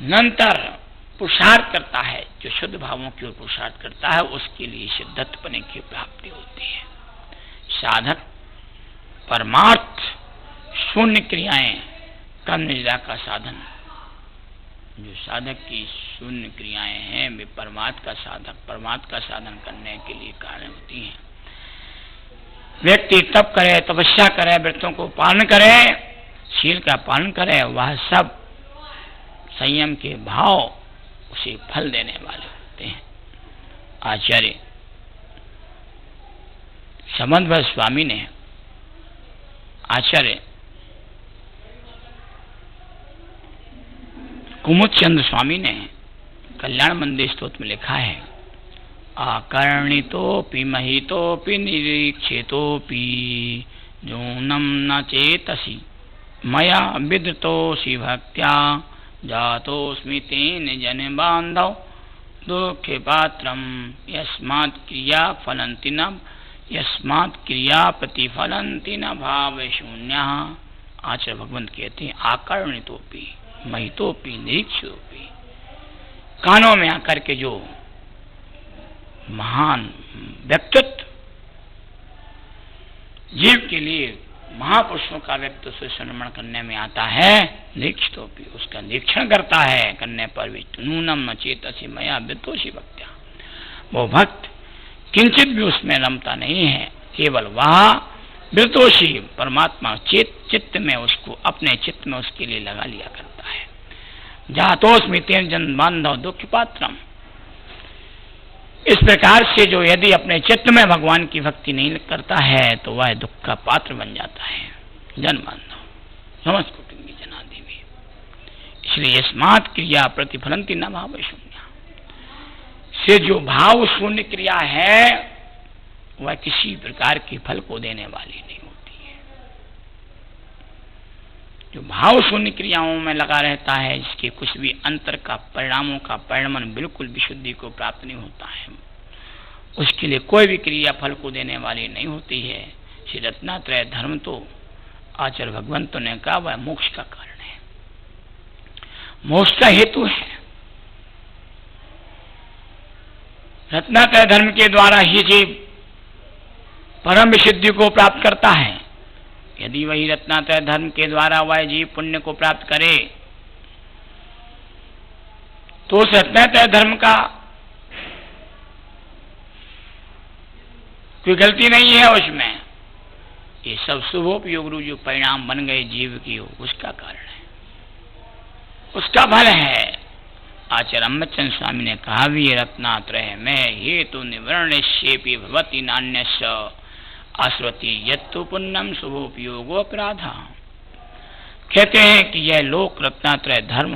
निरंतर पुरुषार्थ करता है। जो शुद्ध भावों की ओर पुरुषार्थ करता है उसके लिए सिद्धत्वपने की प्राप्ति होती है। साधक परमार्थ शून्य क्रियाएं कर्म निद्रा का साधन, जो साधक की शून्य क्रियाएं हैं वे परमार्थ का साधन करने के लिए कारण होती हैं। व्यक्ति तप करे, तपस्या करे, व्रतों को पालन करे, शील का पालन करे, वह सब संयम के भाव उसे फल देने वाले होते हैं। आचार्य समन्वय स्वामी ने, आचार्य कुमुदचंद्र स्वामी ने कल्याण मंदिर स्तोत्र में लिखा है, आकर्णितोपि महितोपि निरीक्षितोपि न्यूनं न चेतसि मया विद्रतोषि भक्त्या जातोऽस्मि तेन जन बान्धव दुःखे पात्रं यस्मात् क्रिया प्रतिफलन्ति न भाव शून्यः। आचार्य भगवंत कहते हैं आकर्णितोपि महितोपि निरीक्षितोपि, कानों में आकर के जो महान व्यक्तित्व जीव के लिए महापुरुषों का व्यक्तित्व से श्रवण करने में आता है, निरीक्षितोपि उसका निरीक्षण करता है, करने पर भी नूनम न चेतसि मया विद्रोषि भक्त्या, वो भक्त किंचित भी उसमें रमता नहीं है, केवल वह विद्रोषी परमात्मा चित्त में उसको अपने चित्त में उसके लिए लगा लिया करता है। जातोस्मि तेन जन बांधव दुख पात्रम, इस प्रकार से जो यदि अपने चित्त में भगवान की भक्ति नहीं करता है तो वह दुख का पात्र बन जाता है। जन बांधव समस्त कुटुंबी जनादि में, इसलिए यस्मात् क्रिया प्रतिफलन्ति न भाव शून्य, से जो भाव शून्य क्रिया है वह किसी प्रकार के फल को देने वाली नहीं होती है। जो भाव शून्य क्रियाओं में लगा रहता है, इसके कुछ भी अंतर का परिणामों का परिणमन बिल्कुल विशुद्धि को प्राप्त नहीं होता है, उसके लिए कोई भी क्रिया फल को देने वाली नहीं होती है। श्री रत्नात्रय धर्म तो आचार्य भगवंतों ने कहा वह मोक्ष का कारण है, मोक्ष का हेतु है। रत्नात्रय धर्म के द्वारा ही जीव परम विशुद्धि को प्राप्त करता है। यदि वही रत्नात्रय धर्म के द्वारा वह जीव पुण्य को प्राप्त करे तो उस रत्नात्रय धर्म का कोई गलती नहीं है उसमें। ये सब शुभोपयोग जो परिणाम बन गए जीव की उसका कारण है, उसका फल है। आचार्य अमृतचंद स्वामी ने कहा भी रत्नात्रय में हेतु निवरणेष्येपि भवति नान्यस्य आश्रति यत्तु पुण्यम शुभोपयोगो अपराधा। कहते हैं कि यह लोक रत्नात्रय धर्म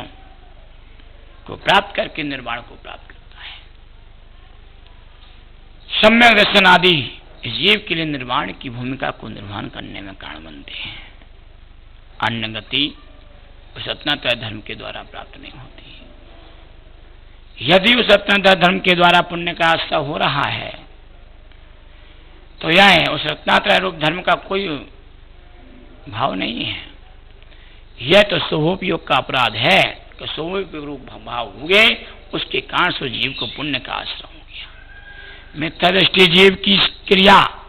को प्राप्त करके निर्वाण को प्राप्त करता है। सम्यक दर्शन आदि इस जीव के लिए निर्वाण की भूमिका को निर्वहन करने में कारण बनते हैं। अन्य गति उस रत्नात्रय धर्म के द्वारा प्राप्त नहीं होती। यदि उस रत्नात्रय धर्म के द्वारा पुण्य का आस्था हो रहा है तो यह है उस रत्नात्रय रूप धर्म का कोई भाव नहीं है। यह तो शुभोपयोग का अपराध है कि शुभोपयोग रूप भाव हो गए, उसके कारण से जीव को पुण्य का आश्रय हो गया। मिथ्या दृष्टि जीव की क्रिया,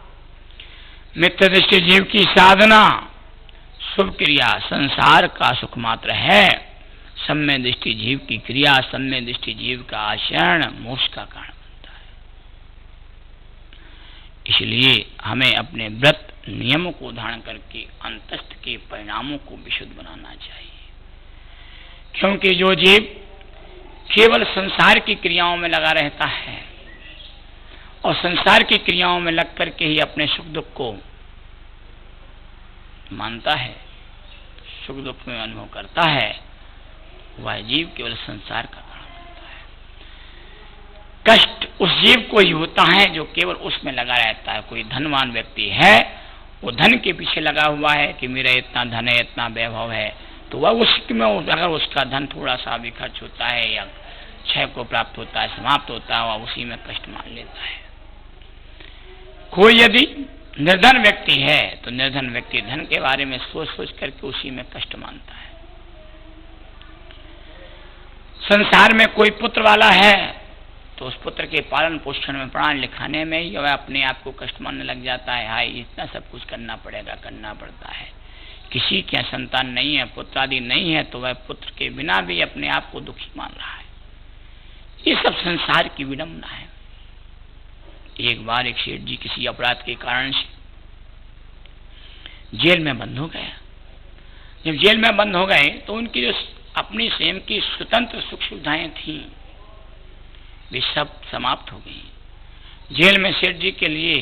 मिथ्या दृष्टि जीव की साधना शुभ क्रिया संसार का सुख मात्र है। सम्य दृष्टि जीव की क्रिया, सम्य दृष्टि जीव का आचरण मोक्ष का कारण बनता है। इसलिए हमें अपने व्रत नियमों को धारण करके अंतस्थ के परिणामों को विशुद्ध बनाना चाहिए, क्योंकि जो जीव केवल संसार की क्रियाओं में लगा रहता है और संसार की क्रियाओं में लग करके ही अपने सुख दुख को मानता है, सुख दुख में अनुभव करता है, वह जीव केवल संसार का कारण बनता है। कष्ट उस जीव को ही होता है जो केवल उसमें लगा रहता है। कोई धनवान व्यक्ति है, वो धन के पीछे लगा हुआ है कि मेरा इतना धन है, इतना वैभव है, तो वह उसमें अगर उसका धन थोड़ा सा भी खर्च होता है या क्षय को प्राप्त होता है, समाप्त होता है, वह उसी में कष्ट मान लेता है। कोई यदि निर्धन व्यक्ति है तो निर्धन व्यक्ति धन के बारे में सोच सोच करके उसी में कष्ट मानता है। संसार में कोई पुत्र वाला है तो उस पुत्र के पालन पोषण में, पढ़ाने लिखाने में ही वह अपने आप को कष्ट मानने लग जाता है। हाय, इतना सब कुछ करना पड़ेगा, करना पड़ता है। किसी के संतान नहीं है, पुत्र आदि नहीं है, तो वह पुत्र के बिना भी अपने आप को दुखी मान रहा है। ये सब संसार की विडंबना है। एक बार एक सेठ जी किसी अपराध के कारण से जेल में बंद हो गया। जब जेल में बंद हो गए तो उनकी जो अपनी स्वयं की स्वतंत्र सुख सुविधाएं थी वे सब समाप्त हो गई। जेल में सेठ जी के लिए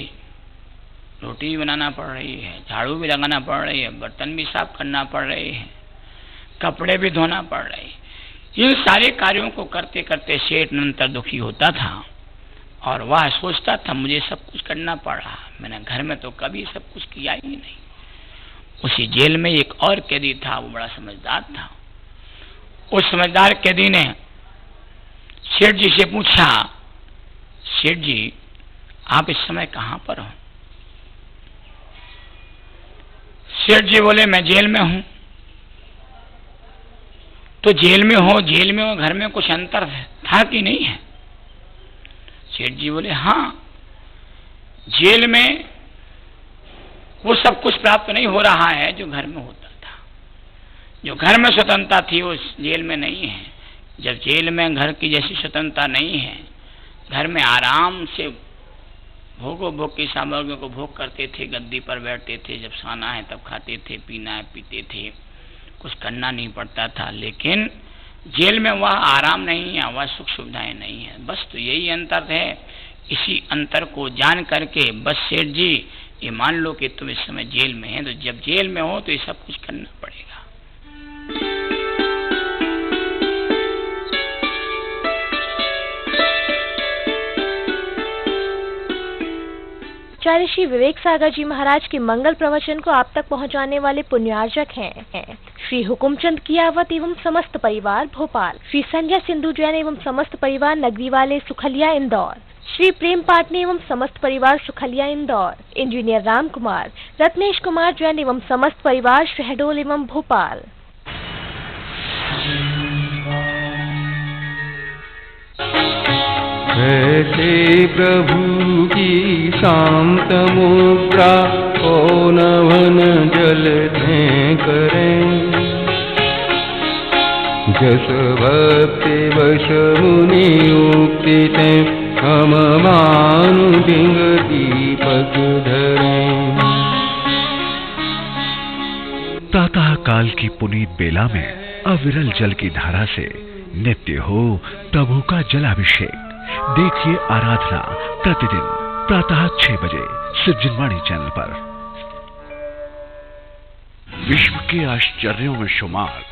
रोटी भी बनाना पड़ रही है, झाड़ू भी लगाना पड़ रही है, बर्तन भी साफ करना पड़ रहे हैं, कपड़े भी धोना पड़ रहे हैं। इन सारे कार्यों को करते करते सेठ निरंतर दुखी होता था और वह सोचता था मुझे सब कुछ करना पड़ रहा, मैंने घर में तो कभी सब कुछ किया ही नहीं। उसी जेल में एक और कैदी था, वो बड़ा समझदार था। उस समझदार कैदी ने सेठ जी से पूछा, सेठ जी आप इस समय कहां पर हो? सेठ जी बोले मैं जेल में हूं। तो जेल में हो, जेल में और घर में कुछ अंतर था कि नहीं है? सेठ जी बोले हाँ, जेल में वो सब कुछ प्राप्त नहीं हो रहा है जो घर में होता था। जो घर में स्वतंत्रता थी वो जेल में नहीं है। जब जेल में घर की जैसी स्वतंत्रता नहीं है, घर में आराम से भोगो भोग की सामग्रियों को भोग करते थे, गद्दी पर बैठते थे, जब खाना है तब खाते थे, पीना है पीते थे, कुछ करना नहीं पड़ता था। लेकिन जेल में वह आराम नहीं है, वह सुख सुविधाएं नहीं है। बस तो यही अंतर है। इसी अंतर को जान करके बस सेठ जी ये मान लो कि तुम इस समय जेल में है, तो जब जेल में हो तो ये सब कुछ करना पड़ेगा। आचार्य श्री विवेक सागर जी महाराज के मंगल प्रवचन को आप तक पहुंचाने वाले पुण्यार्जक हैं श्री हुकुमचंद कियावत एवं समस्त परिवार भोपाल, श्री संजय सिंधु जैन एवं समस्त परिवार नगरी वाले सुखलिया इंदौर, श्री प्रेम पाटनी एवं समस्त परिवार सुखलिया इंदौर, इंजीनियर राम कुमार, रत्नेश कुमार जैन एवं समस्त परिवार शहडोल एवं भोपाल। ऐसे प्रभु की शांत मुद्रा ओ नभन जल करें, जस भक्ति वश मुनि उक्ति हम मानु डिंग दीपक धरें। प्रातः काल की पुनीत बेला में अविरल जल की धारा से नित्य हो प्रभु का जलाभिषेक। देखिए आराधना प्रतिदिन प्रातः 6 बजे सृजनवाणी चैनल पर। विश्व के आश्चर्यों में शुमार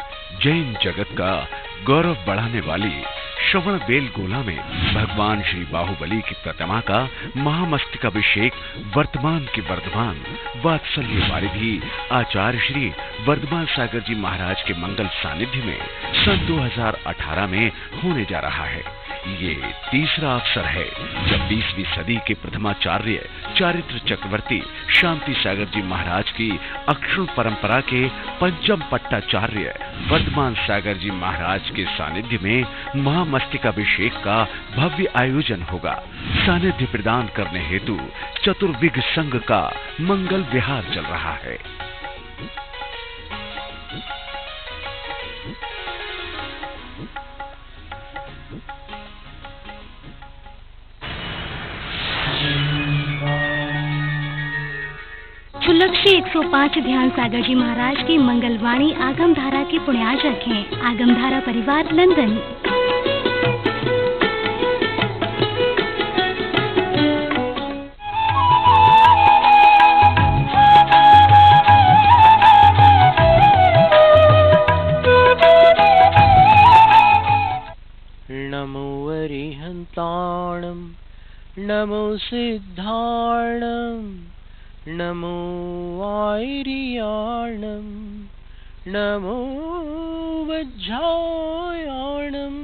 जैन जगत का गौरव बढ़ाने वाली श्रवण बेलगोला में भगवान श्री बाहुबली की प्रतिमा का महामस्तकाभिषेक वर्तमान के वर्धमान वात्सल्य वारिधि आचार्य श्री वर्धमान सागर जी महाराज के मंगल सानिध्य में सन 2018 में होने जा रहा है। ये तीसरा अवसर है जब 20वीं सदी के प्रथमाचार्य चारित्र चक्रवर्ती शांति सागर जी महाराज की अक्षुण परंपरा के पंचम पट्टाचार्य वर्धमान सागर जी महाराज के सानिध्य में महामस्तकाभिषेक का भव्य आयोजन होगा। सानिध्य प्रदान करने हेतु चतुर्विघ संघ का मंगल विहार चल रहा है। छुल्लक श्री 105 ध्यान सागर जी महाराज की मंगलवाणी आगम धारा के पुण्यार्चक हैं। आगम धारा परिवार, लंदन। नमो अरिहन्ताणं नमो सिद्धाणं नमो आयर्याणं नमो वज्रायाणं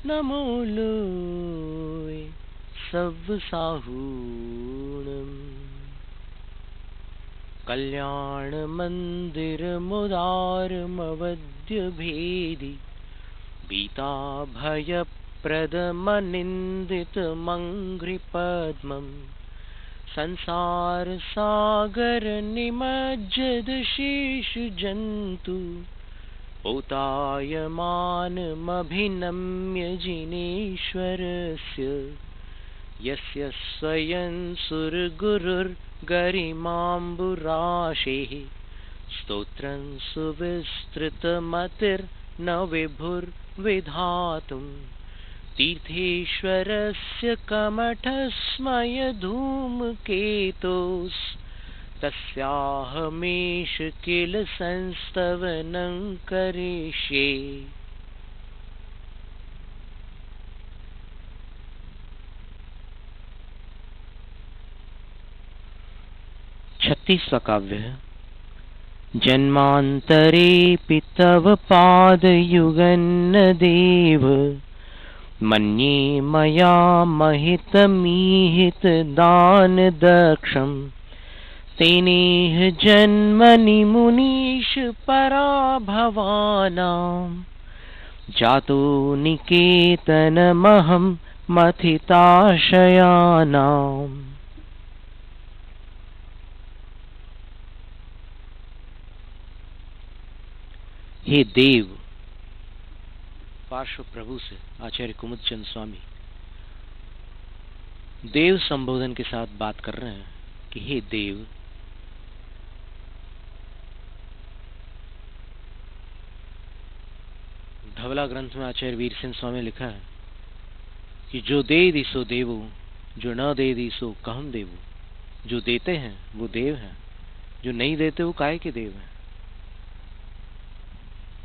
नमो लोय सव्साहूणम् कल्याणमन्दिरमुदारमवद्यभेदि भीताभयप्रदमनिन्दितमङ्घ्रिपद्मम् संसारसागरनिमज्जदशेषजन्तु पोतायमानमभिनम्य जिनेश्वरस्य यस्य स्वयं सुरगुरुर्गरिमाम्बुराशेः स्तोत्रं सुविस्तृतमतिर्न विभुर्विधातुम् तीर्थेश्वरस्य कमठस्मयधूमकेतोस् तस्याहमेष किल संस्तवनं करिष्ये। 36वां काव्य है। जन्मांतरेऽपि तव पादयुगन्न देव मन्ये मया महितमीहितदानदक्षम् तेनेह जन्मनि मुनीश पराभवानां जातो निकेतनमहं मथिताशयानाम्। हे देव, पार्श्व प्रभु से आचार्य कुमुदचंद स्वामी देव संबोधन के साथ बात कर रहे हैं कि हे देव, धवला ग्रंथ में आचार्य वीरसेन स्वामी ने लिखा है कि जो दे दी सो देवो, जो न दे दी सो कहम देवो। जो देते हैं वो देव हैं, जो नहीं देते वो काय के देव हैं।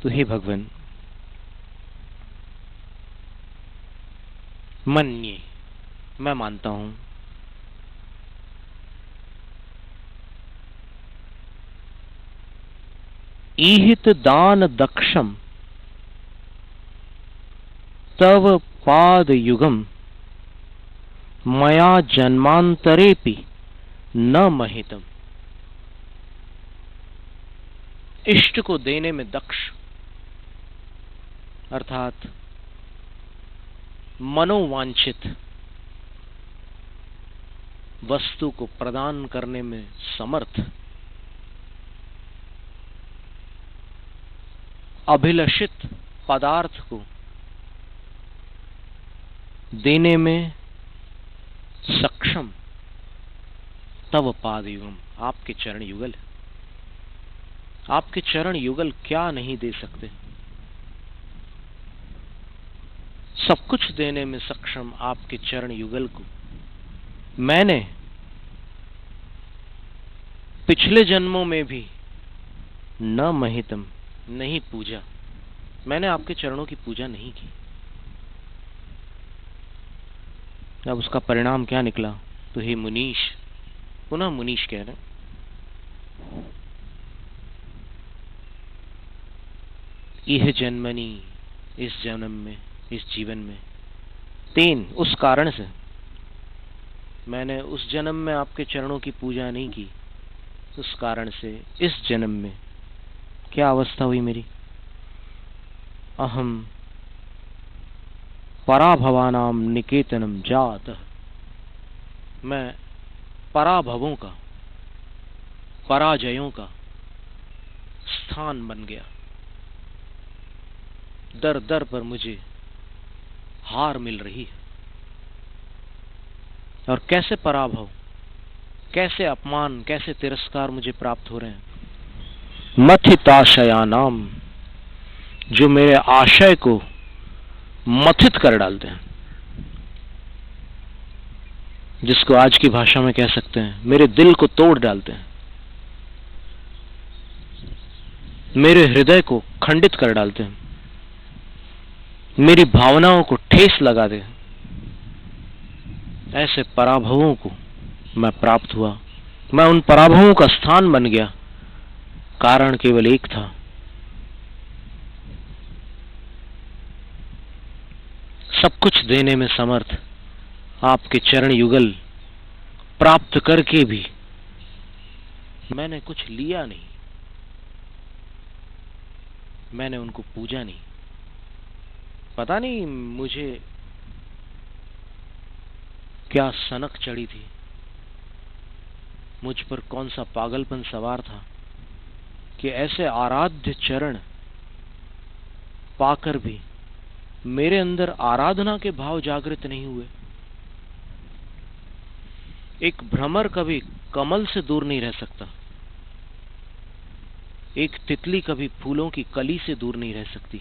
तो हे भगवान, मन्ये, मैं मानता हूं ईहित दान दक्षम तव पाद युगम मया जन्मांतरेपि न महितम। इष्ट को देने में दक्ष अर्थात मनोवांछित वस्तु को प्रदान करने में समर्थ, अभिलषित पदार्थ को देने में सक्षम तव पाद युगम, आपके चरण युगल। आपके चरण युगल क्या नहीं दे सकते। सब कुछ देने में सक्षम आपके चरण युगल को मैंने पिछले जन्मों में भी न महितम, नहीं पूजा। मैंने आपके चरणों की पूजा नहीं की। अब उसका परिणाम क्या निकला? तो हे मुनीश, पुनः मुनीश कह रहे, यह जन्मनी, इस जन्म में, इस जीवन में, तेन, उस कारण से, मैंने उस जन्म में आपके चरणों की पूजा नहीं की, उस कारण से इस जन्म में क्या अवस्था हुई मेरी? अहम पराभवानाम निकेतनम जातः, मैं पराभवों का, पराजयों का स्थान बन गया। दर दर पर मुझे हार मिल रही है। और कैसे पराभव? कैसे अपमान, कैसे तिरस्कार मुझे प्राप्त हो रहे हैं। मथिताशयानाम, जो मेरे आशय को मथित कर डालते हैं, जिसको आज की भाषा में कह सकते हैं मेरे दिल को तोड़ डालते हैं, मेरे हृदय को खंडित कर डालते हैं, मेरी भावनाओं को ठेस लगा दे। ऐसे पराभवों को मैं प्राप्त हुआ। मैं उन पराभवों का स्थान बन गया। कारण केवल एक था, सब कुछ देने में समर्थ आपके चरण युगल प्राप्त करके भी मैंने कुछ लिया नहीं, मैंने उनको पूजा नहीं। पता नहीं मुझे क्या सनक चढ़ी थी, मुझ पर कौन सा पागलपन सवार था कि ऐसे आराध्य चरण पाकर भी मेरे अंदर आराधना के भाव जागृत नहीं हुए। एक भ्रमर कभी कमल से दूर नहीं रह सकता, एक तितली कभी फूलों की कली से दूर नहीं रह सकती।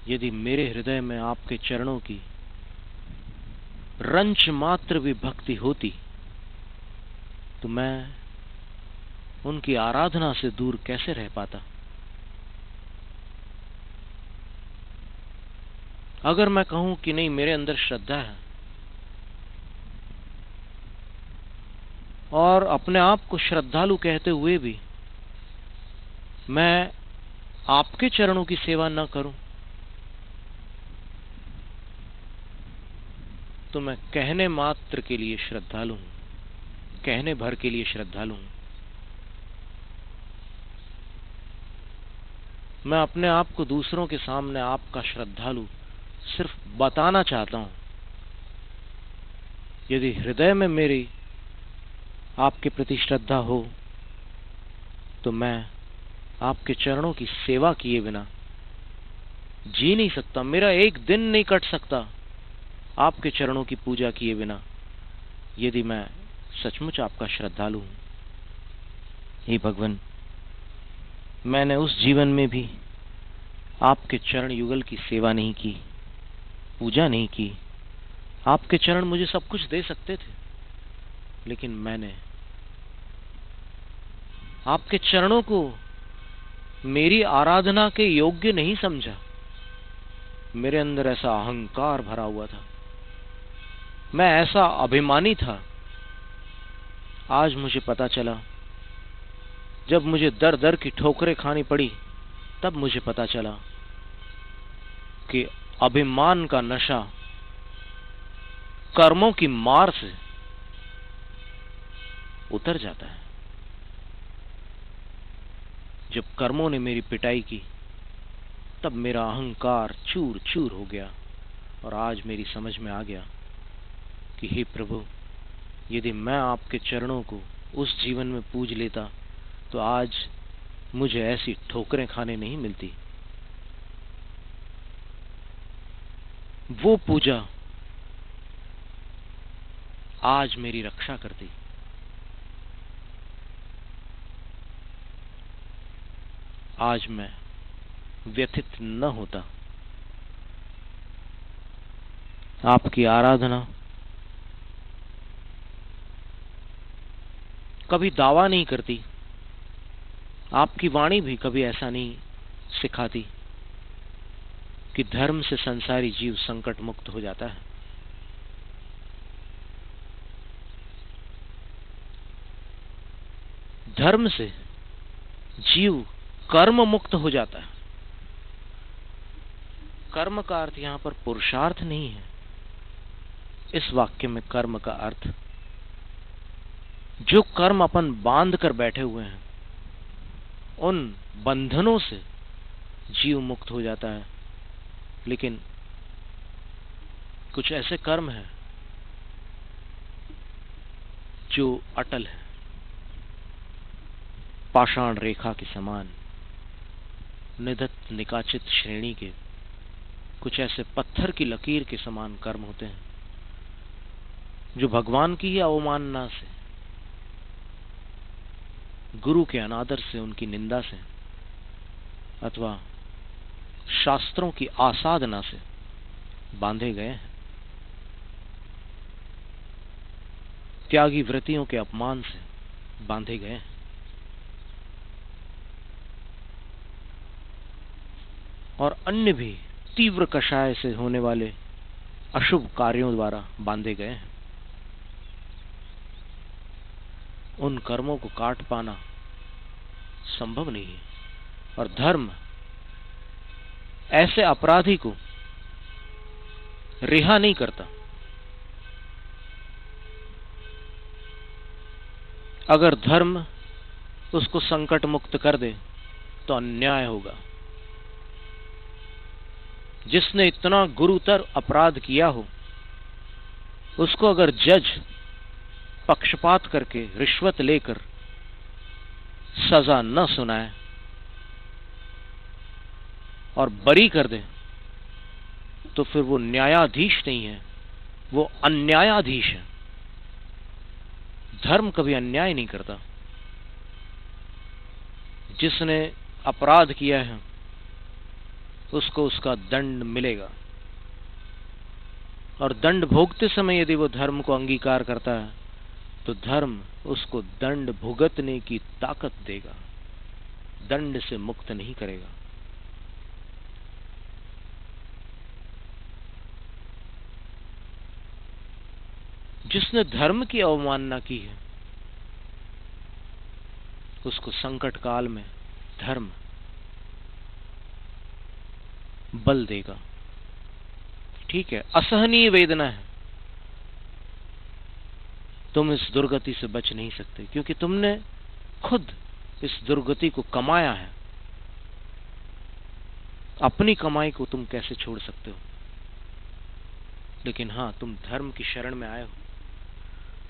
यदि मेरे हृदय में आपके चरणों की रंच मात्र भी भक्ति होती तो मैं उनकी आराधना से दूर कैसे रह पाता। अगर मैं कहूं कि नहीं मेरे अंदर श्रद्धा है और अपने आप को श्रद्धालु कहते हुए भी मैं आपके चरणों की सेवा न करूं तो मैं कहने मात्र के लिए श्रद्धालु हूं, कहने भर के लिए श्रद्धालु हूं। मैं अपने आप को दूसरों के सामने आपका श्रद्धालु सिर्फ बताना चाहता हूं। यदि हृदय में मेरी आपके प्रति श्रद्धा हो तो मैं आपके चरणों की सेवा किए बिना जी नहीं सकता। मेरा एक दिन नहीं कट सकता आपके चरणों की पूजा किए बिना, यदि मैं सचमुच आपका श्रद्धालु हूं। हे भगवान, मैंने उस जीवन में भी आपके चरण युगल की सेवा नहीं की, पूजा नहीं की। आपके चरण मुझे सब कुछ दे सकते थे, लेकिन मैंने आपके चरणों को मेरी आराधना के योग्य नहीं समझा। मेरे अंदर ऐसा अहंकार भरा हुआ था, मैं ऐसा अभिमानी था। आज मुझे पता चला, जब मुझे दर दर की ठोकरें खानी पड़ी, तब मुझे पता चला कि अभिमान का नशा कर्मों की मार से उतर जाता है। जब कर्मों ने मेरी पिटाई की, तब मेरा अहंकार चूर चूर हो गया और आज मेरी समझ में आ गया कि हे प्रभु, यदि मैं आपके चरणों को उस जीवन में पूज लेता तो आज मुझे ऐसी ठोकरें खाने नहीं मिलती। वो पूजा आज मेरी रक्षा करती। आज मैं व्यथित न होता। आपकी आराधना कभी दावा नहीं करती, आपकी वाणी भी कभी ऐसा नहीं सिखाती कि धर्म से संसारी जीव संकट मुक्त हो जाता है। धर्म से जीव कर्म मुक्त हो जाता है। कर्म का अर्थ यहां पर पुरुषार्थ नहीं है। इस वाक्य में कर्म का अर्थ जो कर्म अपन बांध कर बैठे हुए हैं, उन बंधनों से जीव मुक्त हो जाता है। लेकिन कुछ ऐसे कर्म हैं जो अटल है, पाषाण रेखा के समान, निधत निकाचित श्रेणी के, कुछ ऐसे पत्थर की लकीर के समान कर्म होते हैं जो भगवान की ही अवमानना से, गुरु के अनादर से, उनकी निंदा से अथवा शास्त्रों की आसाधना से बांधे गए हैं, त्यागी वृत्तियों के अपमान से बांधे गए हैं। और अन्य भी तीव्र कषाय से होने वाले अशुभ कार्यों द्वारा बांधे गए हैं। उन कर्मों को काट पाना संभव नहीं है। और धर्म ऐसे अपराधी को रिहा नहीं करता। अगर धर्म उसको संकट मुक्त कर दे तो अन्याय होगा। जिसने इतना गुरुतर अपराध किया हो, उसको अगर जज पक्षपात करके, रिश्वत लेकर सजा न सुनाए और बरी कर दे, तो फिर वो न्यायाधीश नहीं है, वो अन्यायाधीश है। धर्म कभी अन्याय नहीं करता। जिसने अपराध किया है उसको उसका दंड मिलेगा। और दंड भोगते समय यदि वो धर्म को अंगीकार करता है तो धर्म उसको दंड भुगतने की ताकत देगा, दंड से मुक्त नहीं करेगा। जिसने धर्म की अवमानना की है उसको संकट काल में धर्म बल देगा। ठीक है, असहनीय वेदना है, तुम इस दुर्गति से बच नहीं सकते क्योंकि तुमने खुद इस दुर्गति को कमाया है। अपनी कमाई को तुम कैसे छोड़ सकते हो? लेकिन हां, तुम धर्म की शरण में आए हो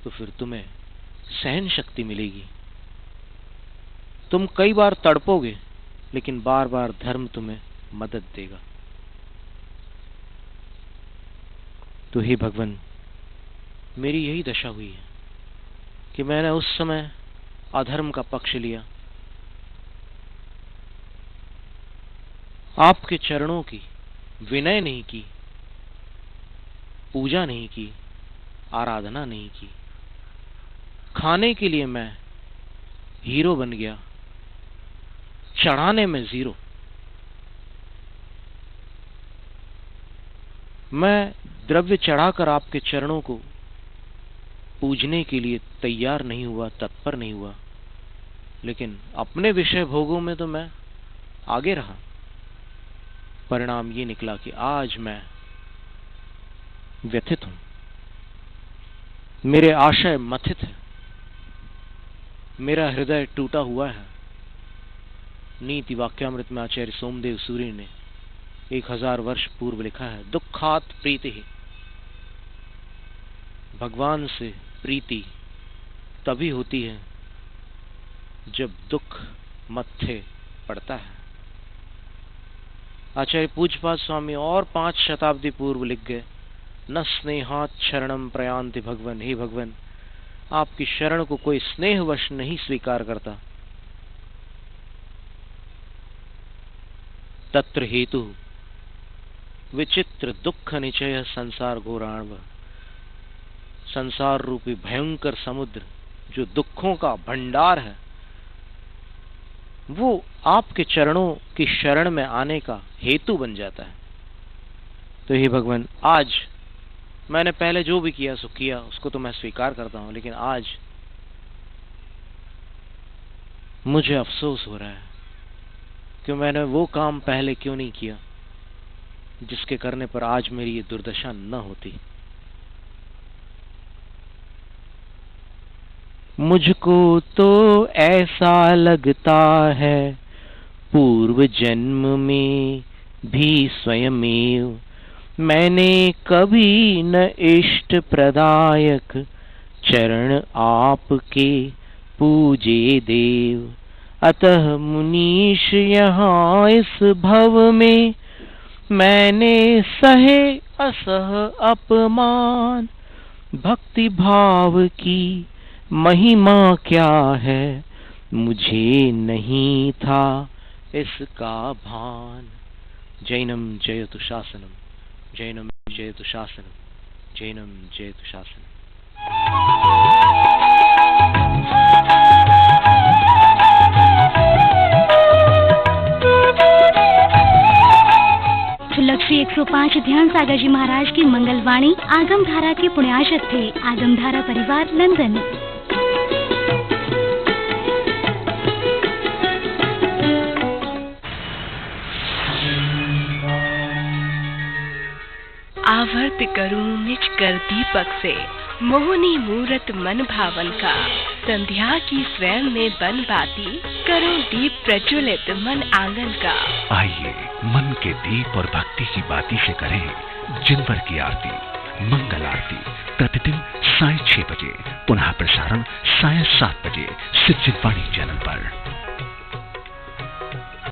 तो फिर तुम्हें सहन शक्ति मिलेगी। तुम कई बार तड़पोगे लेकिन बार बार धर्म तुम्हें मदद देगा। तो हे भगवान, मेरी यही दशा हुई है कि मैंने उस समय अधर्म का पक्ष लिया, आपके चरणों की विनय नहीं की, पूजा नहीं की, आराधना नहीं की। खाने के लिए मैं हीरो बन गया, चढ़ाने में जीरो। मैं द्रव्य चढ़ाकर आपके चरणों को पूजने के लिए तैयार नहीं हुआ, तत्पर नहीं हुआ, लेकिन अपने विषय भोगों में तो मैं आगे रहा। परिणाम ये निकला कि आज मैं व्यथित हूं, मेरे आशय मथित है, मेरा हृदय टूटा हुआ है। नीति वाक्यामृत में आचार्य सोमदेव सूरी ने 1000 वर्ष पूर्व लिखा है, दुखात प्रीति ही। भगवान से प्रीति तभी होती है जब दुख मत्थे पड़ता है। आचार्य पूज्यपाद स्वामी और 5 शताब्दी पूर्व लिख गए, न स्नेहात शरणम प्रयांति भगवन। हे भगवन, आपकी शरण को कोई स्नेहवश नहीं स्वीकार करता। तत्र हेतु विचित्र दुख निचय संसार घोराण्व। संसार रूपी भयंकर समुद्र जो दुखों का भंडार है, वो आपके चरणों की शरण में आने का हेतु बन जाता है। तो हे भगवान, आज मैंने पहले जो भी किया सो किया, उसको तो मैं स्वीकार करता हूं, लेकिन आज मुझे अफसोस हो रहा है कि मैंने वो काम पहले क्यों नहीं किया जिसके करने पर आज मेरी ये दुर्दशा न होती। मुझको तो ऐसा लगता है पूर्व जन्म में भी स्वयमेव मैंने कभी न इष्ट प्रदायक चरण आपके पूजे देव। अतः मुनीश यहाँ इस भव में मैंने सहे असह अपमान। भक्ति भाव की महिमा क्या है, मुझे नहीं था इसका भान। जैनम जयतु शासनम, जैनम जयतु शासनम, जैनम जयतु शासनम। लक्ष्य 105 ध्यान सागर जी महाराज की मंगलवाणी आगम धारा के पुण्याशक थे। आगम धारा परिवार, लंदन। आवर्त करूं निज कर दीपक से, मोहनी मूरत मन भावन का। संध्या की स्वयं में बन बाती, करो दीप प्रज्वलित मन आंगन का। आइए मन के दीप और भक्ति की बाती से करें जिनवर की आरती। मंगल आरती प्रतिदिन साय 6 बजे, पुनः प्रसारण साय 7 बजे सिद्धवाणी चैनल पर।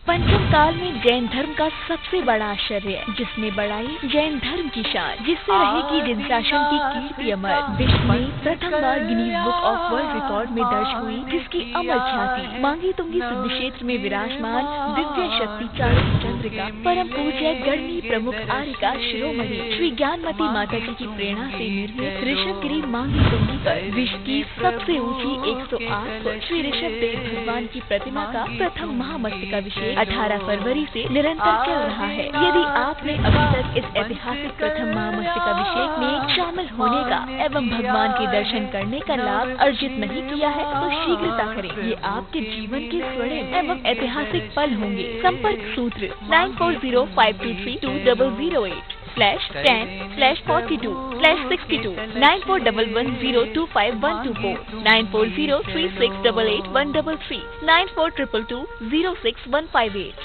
पंचम काल में जैन धर्म का सबसे बड़ा आश्चर्य, जिसने बढ़ाई जैन धर्म की शान, जिससे रहेगी जिन शासन की कीर्ति अमर। विश्व में प्रथम बार Guinness book of world record में दर्ज हुई, जिसकी अमर ख्याति। मांगी तुंगी सिद्ध क्षेत्र में विराजमान दिव्य शक्ति चारक चंद्रिका, परम पूज्य गणनी प्रमुख आर्यिका शिरोमणि श्री ज्ञानमती माता जी की प्रेरणा से निर्मित ऋषभगिरी मांगी तुंगी पर विश्व की सबसे ऊंची 108 फुट श्री ऋषभ देव भगवान की प्रतिमा का प्रथम महामस्तकाभिषेक 18 फरवरी से निरंतर चल रहा है। यदि आपने अभी तक इस ऐतिहासिक प्रथम महामस्तकाभिषेक में शामिल होने का एवं भगवान के दर्शन करने का लाभ अर्जित नहीं किया है तो शीघ्रता करें। ये आपके जीवन के स्वर्णिम एवं ऐतिहासिक पल होंगे। संपर्क सूत्र 9405232008 /10/42/62 9411025124 9403688133 9422206158।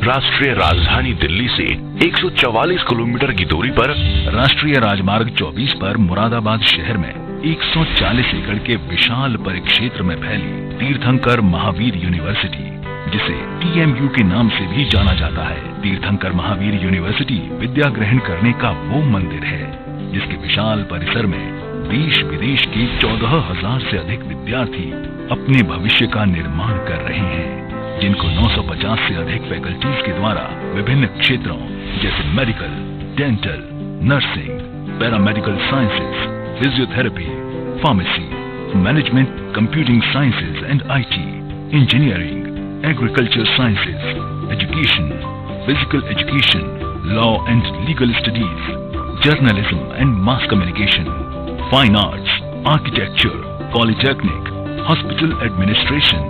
राष्ट्रीय राजधानी दिल्ली से 144 किलोमीटर की दूरी पर राष्ट्रीय राजमार्ग 24 पर मुरादाबाद शहर में 140 एकड़ के विशाल परिक्षेत्र में फैली तीर्थंकर महावीर यूनिवर्सिटी, जिसे TMU के नाम से भी जाना जाता है। तीर्थंकर महावीर यूनिवर्सिटी विद्या ग्रहण करने का वो मंदिर है जिसके विशाल परिसर में देश विदेश के 14,000 से अधिक विद्यार्थी अपने भविष्य का निर्माण कर रहे हैं, जिनको 950 से अधिक फैकल्टीज के द्वारा विभिन्न क्षेत्रों जैसे medical, dental, nursing, paramedical sciences, physiotherapy, pharmacy, management, computing sciences and IT, engineering, agriculture sciences, education, physical education, law and legal studies, journalism and mass communication, fine arts, architecture, polytechnic, hospital administration,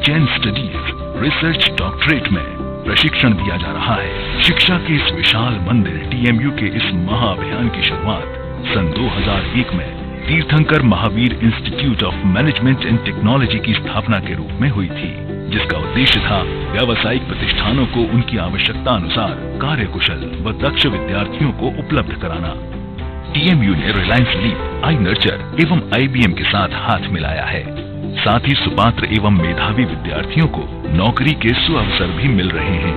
Jain studies, research doctorate में प्रशिक्षण दिया जा रहा है। शिक्षा के इस विशाल मंदिर TMU के इस महाअभियान की शुरुआत सन 2001 में तीर्थंकर Mahavir institute of management and technology की स्थापना के रूप में हुई थी, जिसका उद्देश्य था व्यावसायिक प्रतिष्ठानों को उनकी आवश्यकता अनुसार कार्यकुशल व दक्ष विद्यार्थियों को उपलब्ध कराना। TMU ने रिलायंस लीप, iNurture एवं IBM के साथ हाथ मिलाया है। साथ ही सुपात्र एवं मेधावी विद्यार्थियों को नौकरी के सुअवसर भी मिल रहे हैं।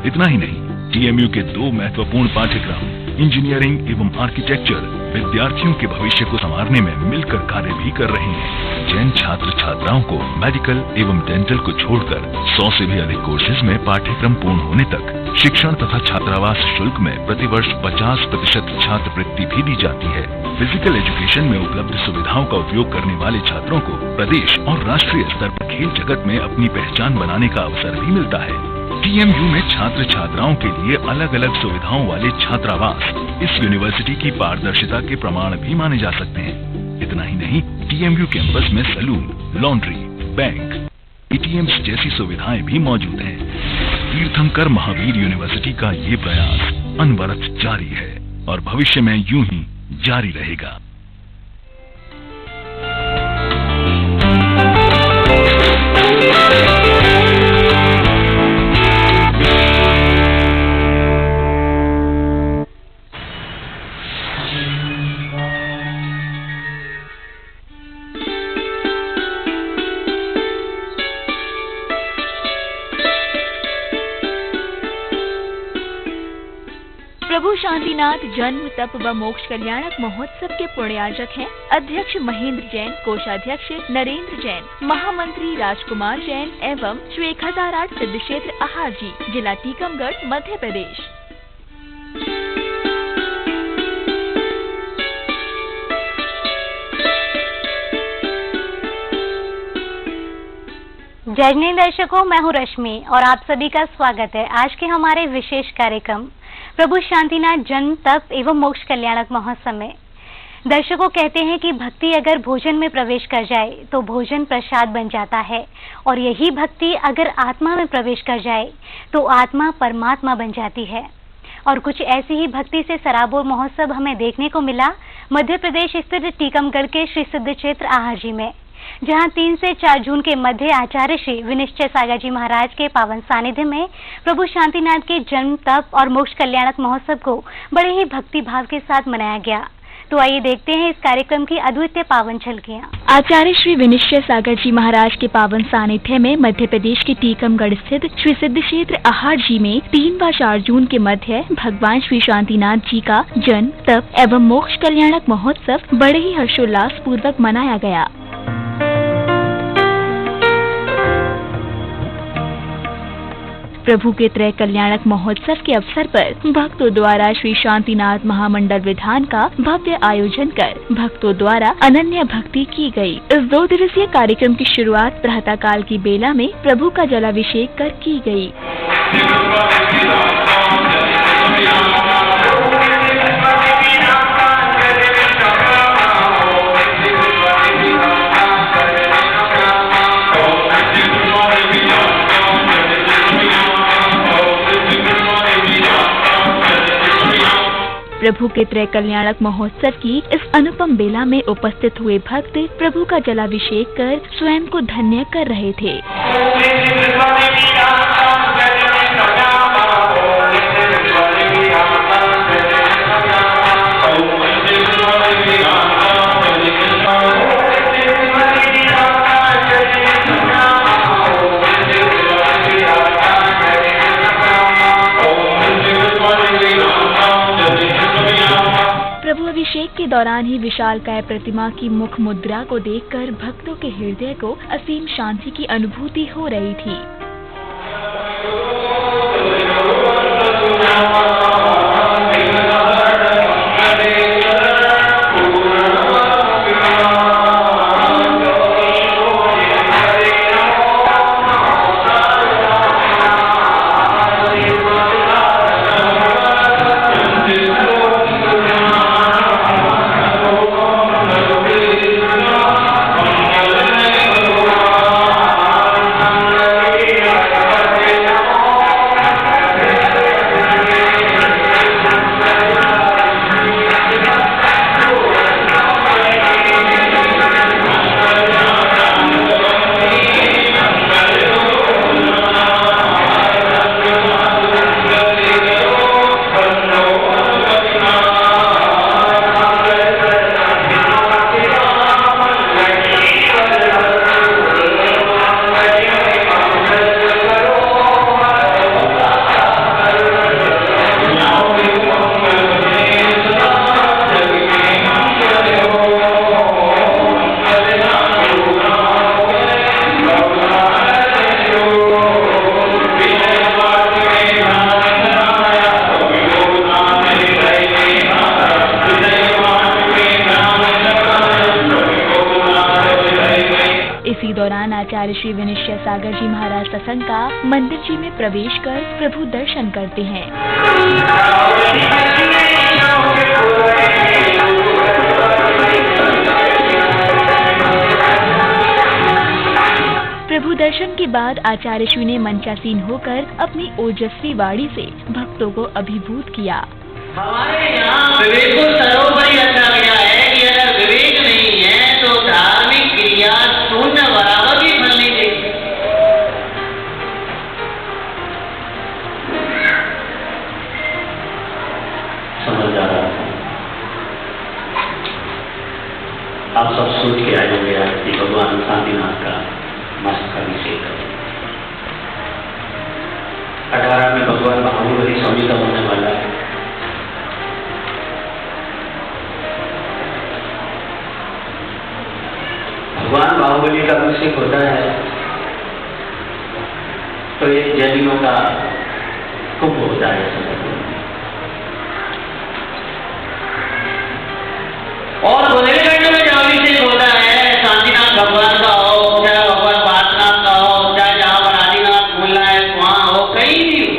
इतना ही नहीं, TMU के 2 महत्वपूर्ण पाठ्यक्रम इंजीनियरिंग एवं आर्किटेक्चर विद्यार्थियों के भविष्य को संवारने में मिलकर कार्य भी कर रहे हैं। जैन छात्र छात्राओं को मेडिकल एवं डेंटल को छोड़कर 100 से भी अधिक कोर्सेज में पाठ्यक्रम पूर्ण होने तक शिक्षण तथा छात्रावास शुल्क में प्रतिवर्ष 50% छात्रवृत्ति भी दी जाती है। फिजिकल एजुकेशन में उपलब्ध सुविधाओं का उपयोग करने वाले छात्रों को प्रदेश और राष्ट्रीय स्तर पर खेल जगत में अपनी पहचान बनाने का अवसर भी मिलता है। TMU में छात्र छात्राओं के लिए अलग अलग सुविधाओं वाले छात्रावास इस यूनिवर्सिटी की पारदर्शिता के प्रमाण भी माने जा सकते हैं। इतना ही नहीं, TMU कैंपस में सलून, लॉन्ड्री, बैंक, ATMs जैसी सुविधाएं भी मौजूद हैं। तीर्थंकर महावीर यूनिवर्सिटी का ये प्रयास अनवरत जारी है और भविष्य में यूं ही जारी रहेगा। प्रभु शांतिनाथ जन्म तप व मोक्ष कल्याणक महोत्सव के पुण्यार्चक हैं अध्यक्ष महेंद्र जैन, कोषाध्यक्ष नरेंद्र जैन, महामंत्री राजकुमार जैन एवं श्री 1008 सिद्ध क्षेत्र आहारजी, जिला टीकमगढ़, मध्य प्रदेश। जय हिंद दर्शकों, मैं हूं रश्मि और आप सभी का स्वागत है आज के हमारे विशेष कार्यक्रम प्रभु शांतिनाथ जन्म तप एवं मोक्ष कल्याणक महोत्सव में। दर्शकों कहते हैं कि भक्ति अगर भोजन में प्रवेश कर जाए तो भोजन प्रसाद बन जाता है और यही भक्ति अगर आत्मा में प्रवेश कर जाए तो आत्मा परमात्मा बन जाती है। और कुछ ऐसी ही भक्ति से सराबोर महोत्सव हमें देखने को मिला मध्य प्रदेश स्थित टीकमगढ़ के श्री सिद्ध क्षेत्र आहारजी में, जहां 3 से 4 जून के मध्य आचार्य श्री विनिश्चय सागर जी महाराज के पावन सानिध्य में प्रभु शांतिनाथ के जन्म तप और मोक्ष कल्याणक महोत्सव को बड़े ही भक्ति भाव के साथ मनाया गया। तो आइए देखते हैं इस कार्यक्रम की अद्वितीय पावन झलकियां। आचार्य श्री विनिश्चय सागर जी महाराज के पावन सानिध्य में मध्य प्रदेश के टीकमगढ़ स्थित श्री सिद्ध क्षेत्र आहारजी में 3 व 4 जून के मध्य भगवान श्री शांतिनाथ जी का जन्म तप एवं मोक्ष कल्याणक महोत्सव बड़े ही हर्षोल्लास पूर्वक मनाया गया। प्रभु के त्रय कल्याणक महोत्सव के अवसर पर भक्तों द्वारा श्री शांतिनाथ महामंडल विधान का भव्य आयोजन कर भक्तों द्वारा अनन्य भक्ति की गई। इस 2 दिवसीय कार्यक्रम की शुरुआत प्रातः काल की बेला में प्रभु का जलाभिषेक कर की गई। प्रभु के त्रय कल्याणक महोत्सव की इस अनुपम बेला में उपस्थित हुए भक्त प्रभु का जलाभिषेक कर स्वयं को धन्य कर रहे थे। अभिषेक के दौरान ही विशालकाय प्रतिमा की मुख मुद्रा को देखकर भक्तों के हृदय को असीम शांति की अनुभूति हो रही थी। इसी दौरान आचार्य श्री विनिश्चय सागर जी महाराज सत्संग का मंदिर जी में प्रवेश कर प्रभु दर्शन करते हैं। प्रभु दर्शन के बाद आचार्य श्री ने मंचासीन होकर अपनी ओजस्वी वाणी से भक्तों को अभिभूत किया। हमारे यहाँ विवेक को सर्वोपरि रखा गया है कि अगर विवेक नहीं है तो धार्मिक क्रिया शून्य बराबर भी फल नहीं देगी। समझ आ रहा था, आप सब सोच के आए होंगे आज कि भगवान शांतिनाथ का मस्तक अभिषेक करें। 18 में भगवान महावीर स्वामी का होने वाला है। का अभिषेक होता है तो ये जैनियों का कुंभ होता है। और बुंदेलखंड में जब अभिषेक होता है शांतिनाथ भगवान का हो, चाहे भगवान पार्शनाथ का हो, चाहे जहाँ पर आदिनाथ बोल रहा है वहाँ हो, कहीं भी हो,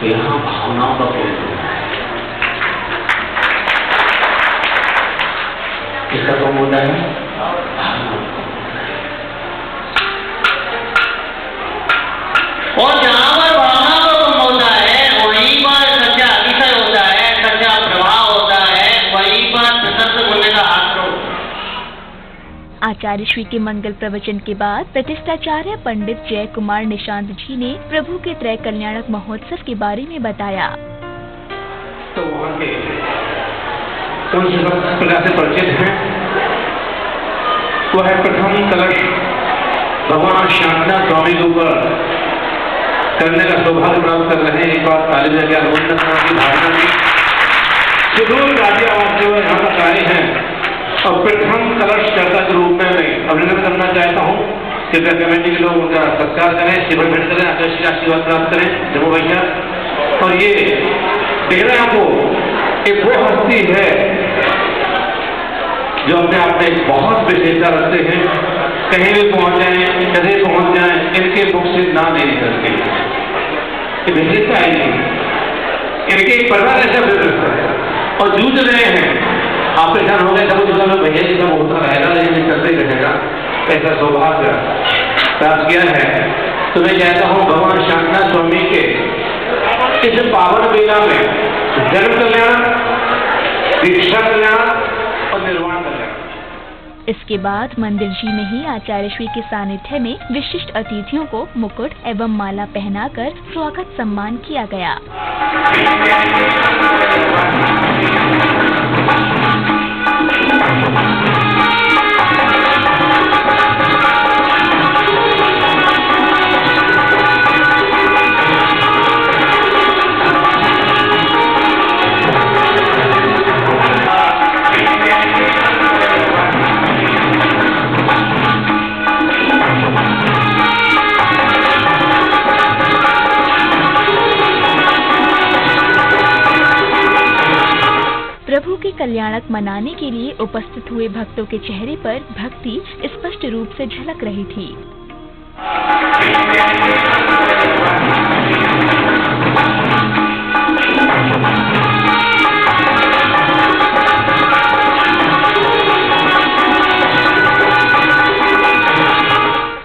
तो यहाँ भावनाओं का कुंभ होता है। किसका कुंभ होता है? भावनाओं का कुंभ होता है। और जहाँ पर भावनाओं का कुंभ होता है वहीं पर सच्चा अतिशय होता है, सच्चा प्रभाव होता है, वहीं पर प्रशस्त बोलने का आश्रय। आचार्य श्री के मंगल प्रवचन के बाद प्रतिष्ठाचार्य पंडित जय कुमार निशांत जी ने प्रभु के त्रय कल्याणक महोत्सव के बारे में बताया। तो वहाँ के कौन से प्रकार से परिचित हैं? वो है प्रथम कलश भगवान शांतिनाथ स्वामी के ऊपर करने का सौभाग्य प्राप्त कर रहे हैं। एक बार ताली बजा के अभिनंदन की भावना की सुदूर राज्यवासी हुए यहाँ का कार्य है और प्रथम कलश कर्ता के रूप में मैं अभिनंदन करना चाहता हूँ। कृपया कमेटी के लोग उनका सत्कार करें, शिविर भेंट करें, आकर्षित आशीर्वाद प्राप्त करें। जम्मू भैया और ये डेरा को एक वो हस्ती है जो अपने आप में बहुत विशेषता रखते हैं। कहीं भी पहुंच जाए, कहीं पहुंच जाए, इनके मुख से ना नहीं निकलते। ये विशेषता है इनके एक परिवार ऐसा बिजनेस और जूझ रहे हैं। आप परेशान हो गए सब कुछ भैया जी सब होता रहेगा लेकिन चलते ही रहेगा। ऐसा सौभाग्य प्राप्त किया है। तो मैं चाहता हूँ भगवान शांतिनाथ स्वामी के इस पावन बेला में जन्म कल्याण, दीक्षा कल्याण और निर्वाण कल्याण। इसके बाद मंदिर जी में ही आचार्य श्री के सानिध्य में विशिष्ट अतिथियों को मुकुट एवं माला पहनाकर स्वागत सम्मान किया गया। प्रभु के कल्याणक मनाने के लिए उपस्थित हुए भक्तों के चेहरे पर भक्ति स्पष्ट रूप से झलक रही थी।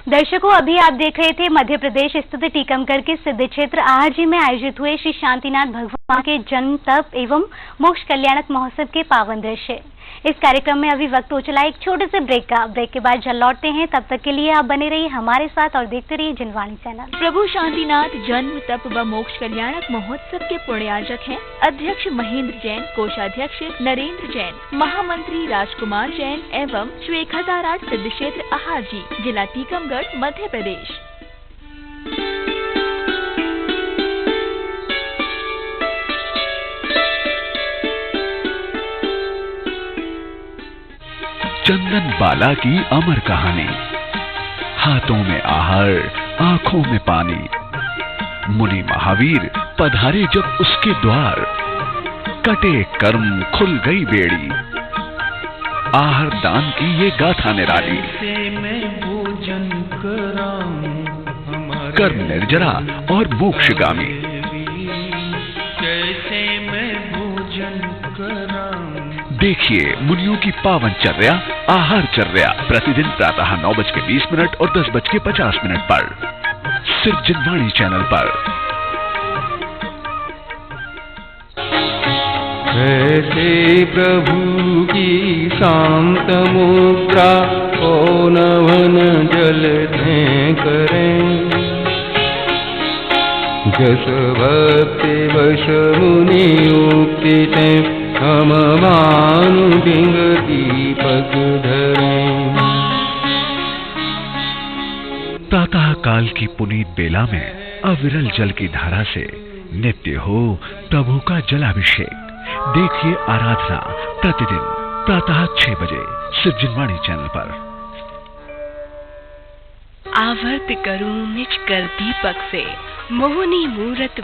दर्शकों, अभी आप देख रहे थे मध्य प्रदेश स्थित टीकमगढ़ के सिद्ध क्षेत्र आहर जी में आयोजित हुए श्री शांतिनाथ भगवान के जन्म तप एवं मोक्ष कल्याणक महोत्सव के पावन दृश्य। इस कार्यक्रम में अभी वक्त हो चला एक छोटे से ब्रेक का। ब्रेक के बाद जल्द लौटते हैं, तब तक के लिए आप बने रहिए हमारे साथ और देखते रहिए जनवाणी चैनल। प्रभु शांतिनाथ जन्म तप व मोक्ष कल्याणक महोत्सव के पुण्यार्चक हैं अध्यक्ष महेंद्र जैन, कोषाध्यक्ष नरेंद्र जैन, महामंत्री राजकुमार जैन एवं श्री 1008 सिद्ध क्षेत्र आहर जी, जिला टीकमगढ़, मध्य प्रदेश। चंदन बाला की अमर कहानी, हाथों में आहर, आंखों में पानी। मुनि महावीर पधारे जब उसके द्वार, कटे कर्म खुल गई बेड़ी। आहर दान की ये गाथा निराली, कर्म निर्जरा और मोक्षगामी। देखिए मुनियों की पावन चर्या आहार चर्या प्रतिदिन प्रातः 9:20 और 10:50 पर सिर्फ जनवाणी चैनल पर। ऐसे प्रभु की शांत मुद्रा ओ नभन जल करें। जस भक्ति वश मुनि उक्ति ते हम मानु डिंग दीपक धरें। प्रातः काल की पुनीत बेला में अविरल जल की धारा से नित्य हो प्रभु का जलाभिषेक। देखिए आराधना प्रतिदिन प्रातः 6 बजे सिर्फ जिनवाणी चैनल पर। आवर्त करूं निज कर दीपक से, मोहनी मूरत